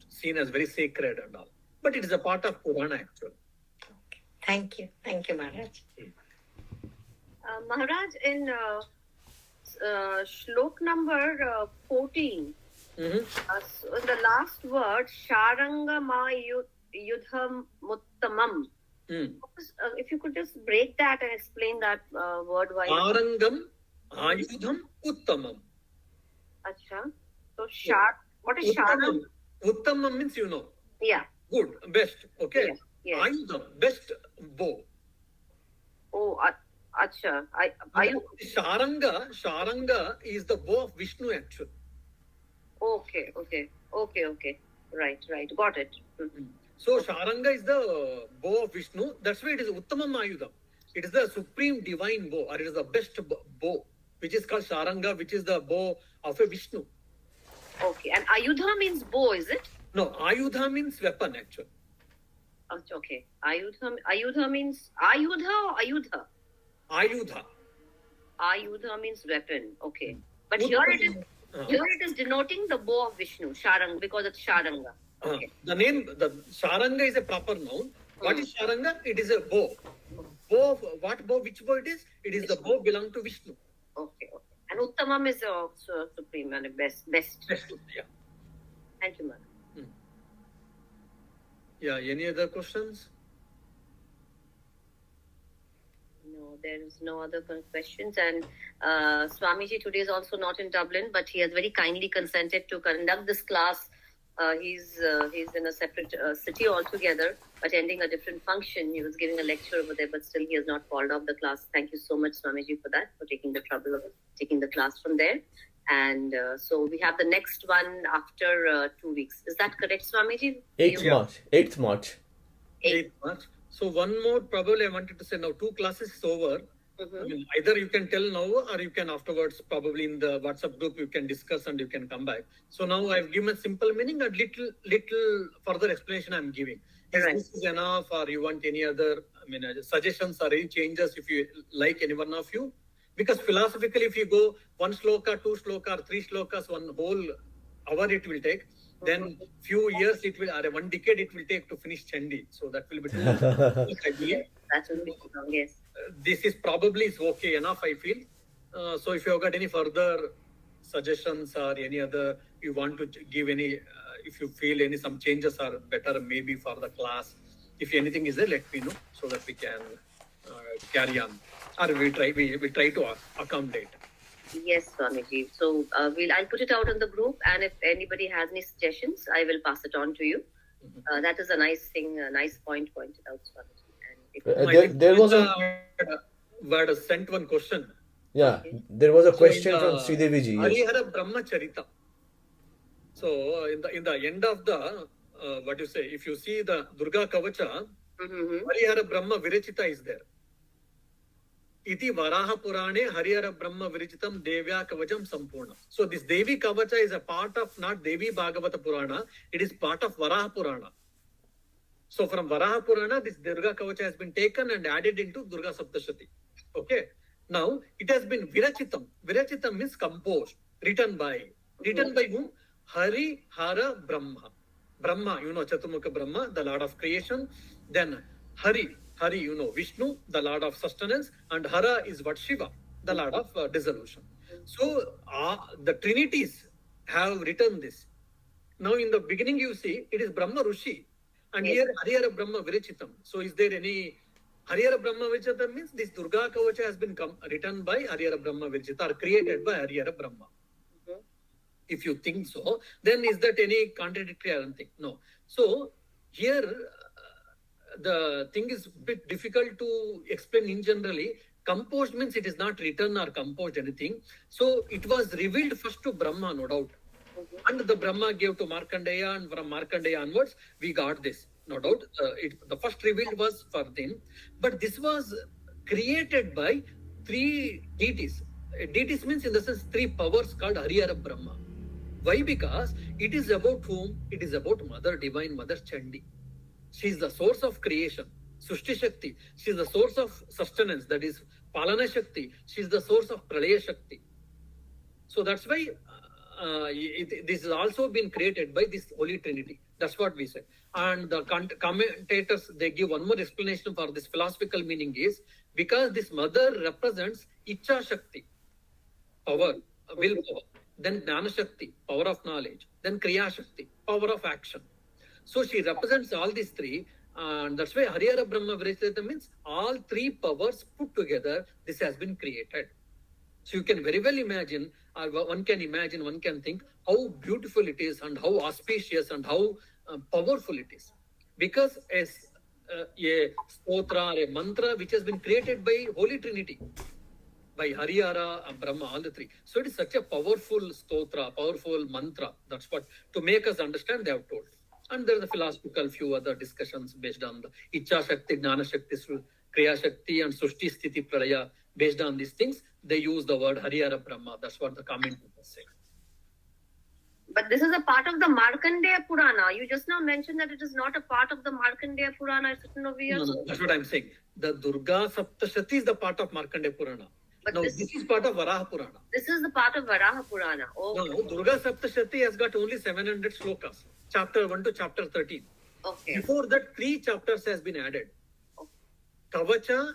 seen as very sacred and all. But it is a part of Purana actually. Thank you. Thank you, Maharaj. Maharaj, in shlok number 14, so in the last word, Sharanga ma yudham muttamam. If you could just break that and explain that word wise. Sharangam ayudham uttamam. Acha. So what is Sharang? Uttamam means you know. Yeah. Good, best. Okay. Yeah. Ayudham, best bow. Oh, acha. Sharanga is the bow of Vishnu actually. Okay. Right. Got it. So Sharanga is the bow of Vishnu. That's why it is Uttamam Ayudham. It is the supreme divine bow, or it is the best bow, which is called Sharanga, which is the bow of a Vishnu. Okay. And Ayudha means bow, is it? No, Ayudha means weapon actually. Okay. Ayudha means Ayudha or Ayudha? Ayudha. Ayudha means weapon. Okay. But here it is denoting the bow of Vishnu, Sharanga, because it's Sharanga. Okay. The Sharanga is a proper noun. What is Sharanga? It is a bow. What bow? Which bow it is? It is the bow belong to Vishnu. Okay. And Uttamam is supreme and best. Yeah. Thank you, ma'am. Yeah. Any other questions? No, there is no other questions. And Swamiji today is also not in Dublin, but he has very kindly consented to conduct this class. He's in a separate city altogether, attending a different function. He was giving a lecture over there, but still he has not called off the class. Thank you so much, Swamiji, for that, for taking the trouble of taking the class from there. And so we have the next one after 2 weeks. Is that correct, Swamiji? 8th March. 8th March. So one more probably I wanted to say now 2 classes is over. I mean, either you can tell now or you can afterwards probably in the WhatsApp group you can discuss and you can come back. So now I've given a simple meaning and little further explanation I'm giving. This is enough or you want any other suggestions or any changes if you like any one of you? Because philosophically if you go 1 shloka, 2 shloka or 3 shlokas, 1 whole hour it will take. Then few years it will, or 1 decade it will take to finish Chandi. So that will be too much, I believe. That will be long, yes. This is probably okay enough, I feel. So if you have got any further suggestions or any other, you want to give any, if you feel some changes are better maybe for the class. If anything is there, let me know so that we can carry on. Or we try to accommodate. Yes, Swamiji. So I'll put it out on the group, and if anybody has any suggestions, I will pass it on to you. That is a nice thing, a nice point pointed out, Swamiji. And there was a sent one question. Yeah, there was a question from Sridevi ji. Harihara Brahmacharita. So in the end of the what you say, if you see the Durga Kavacha, Harihara Brahma Virachita is there. Iti Varaha Purane Harihara Brahma Virichitam Devya Kavacham Sampurna. So this Devi Kavacha is a part of not Devi Bhagavata Purana, it is part of Varaha Purana. So from Varaha Purana, this Durga Kavacha has been taken and added into Durga Saptashati. Okay. Now it has been Virachitam. Virachitam means composed, written by. Written by whom? Harihara Brahma. Brahma, Chaturmukha Brahma, the Lord of creation. Then Hari, Vishnu, the Lord of sustenance, and Hara is what? Shiva, the Lord of dissolution. So the Trinities have written this. Now in the beginning you see, it is Brahma Rishi, and here Harihara Brahma Virichitam. So is there any Harihara Brahma Virichitam means this Durga Kavacha has been written by Harihara Brahma Virichita or created by Harihara Brahma. If you think so, then is that any contradictory? I don't think. No. So here the thing is a bit difficult to explain in generally. Composed means it is not written or composed anything. So it was revealed first to Brahma, no doubt. And the Brahma gave to Markandeya, and from Markandeya onwards, we got this, no doubt. The first revealed was for them. But this was created by 3 deities. Deities means in the sense 3 powers called Harihara Brahma. Why? Because it is about whom? It is about Mother, Divine Mother Chandi. She is the source of creation, Sushti Shakti. She is the source of sustenance, that is Palana Shakti. She is the source of Pralaya Shakti. So that's why this has also been created by this Holy Trinity. That's what we say. And the commentators, they give one more explanation for this philosophical meaning is because this mother represents Icha Shakti, power, willpower, then Jnana Shakti, power of knowledge, then Kriya Shakti, power of action. So she represents all these three, and that's why Harihara Brahma Virishita means all three powers put together, this has been created. So you can very well imagine, or one can imagine, one can think how beautiful it is and how auspicious and how powerful it is. Because as a stotra or a mantra which has been created by Holy Trinity, by Harihara and Brahma, all the three. So it is such a powerful stotra, powerful mantra. That's what, to make us understand, they have told. And there are the philosophical few other discussions based on the Icha Shakti, Jnana Shakti, Kriya Shakti, and Sushti Sthiti Pralaya. Based on these things, they use the word Harihara Brahma. That's what the commentators say. But this is a part of the Markandeya Purana. You just now mentioned that it is not a part of the Markandeya Purana. It's written over here. No, that's what I'm saying. The Durga Saptashati is the part of Markandeya Purana. But now, this is part of Varaha Purana. This is the part of Varaha Purana. Oh. No, Durga Saptashati has got only 700 slokas. Chapter 1 to chapter 13. Okay. Before that, 3 chapters has been added. Okay. Kavacha,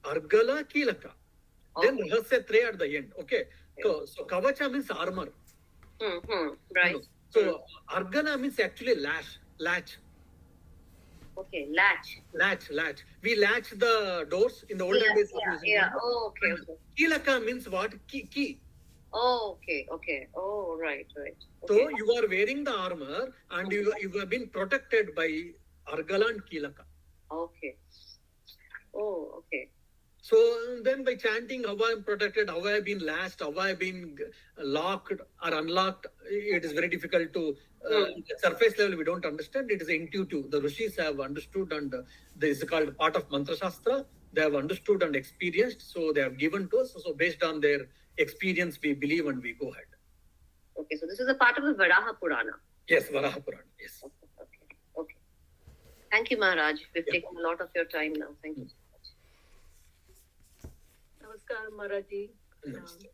Argala, Kilaka. Then Rahasya 3 at the end. Okay. So Kavacha means armor. Right. So Argala means actually latch. Okay, latch. We latch the doors in the olden days. Yeah. Oh, okay. Kilaka means what? Key. Oh, okay. Oh, right. Okay. So you are wearing the armor and you have been protected by Argala and Kilaka. Okay. Oh, okay. So then by chanting how I am protected, how I have been latched, how I have been locked or unlocked, it is very difficult to, at surface level we don't understand. It is intuitive. The Rishis have understood, and this is called part of Mantra Shastra. They have understood and experienced, so they have given to us. So based on their experience, we believe and we go ahead. Okay, so this is a part of the Varaha Purana. Yes, Varaha Purana, yes. Okay. Thank you, Maharaj. We've taken a lot of your time now. Thank you. Namaskar, Maharaji. Namaste.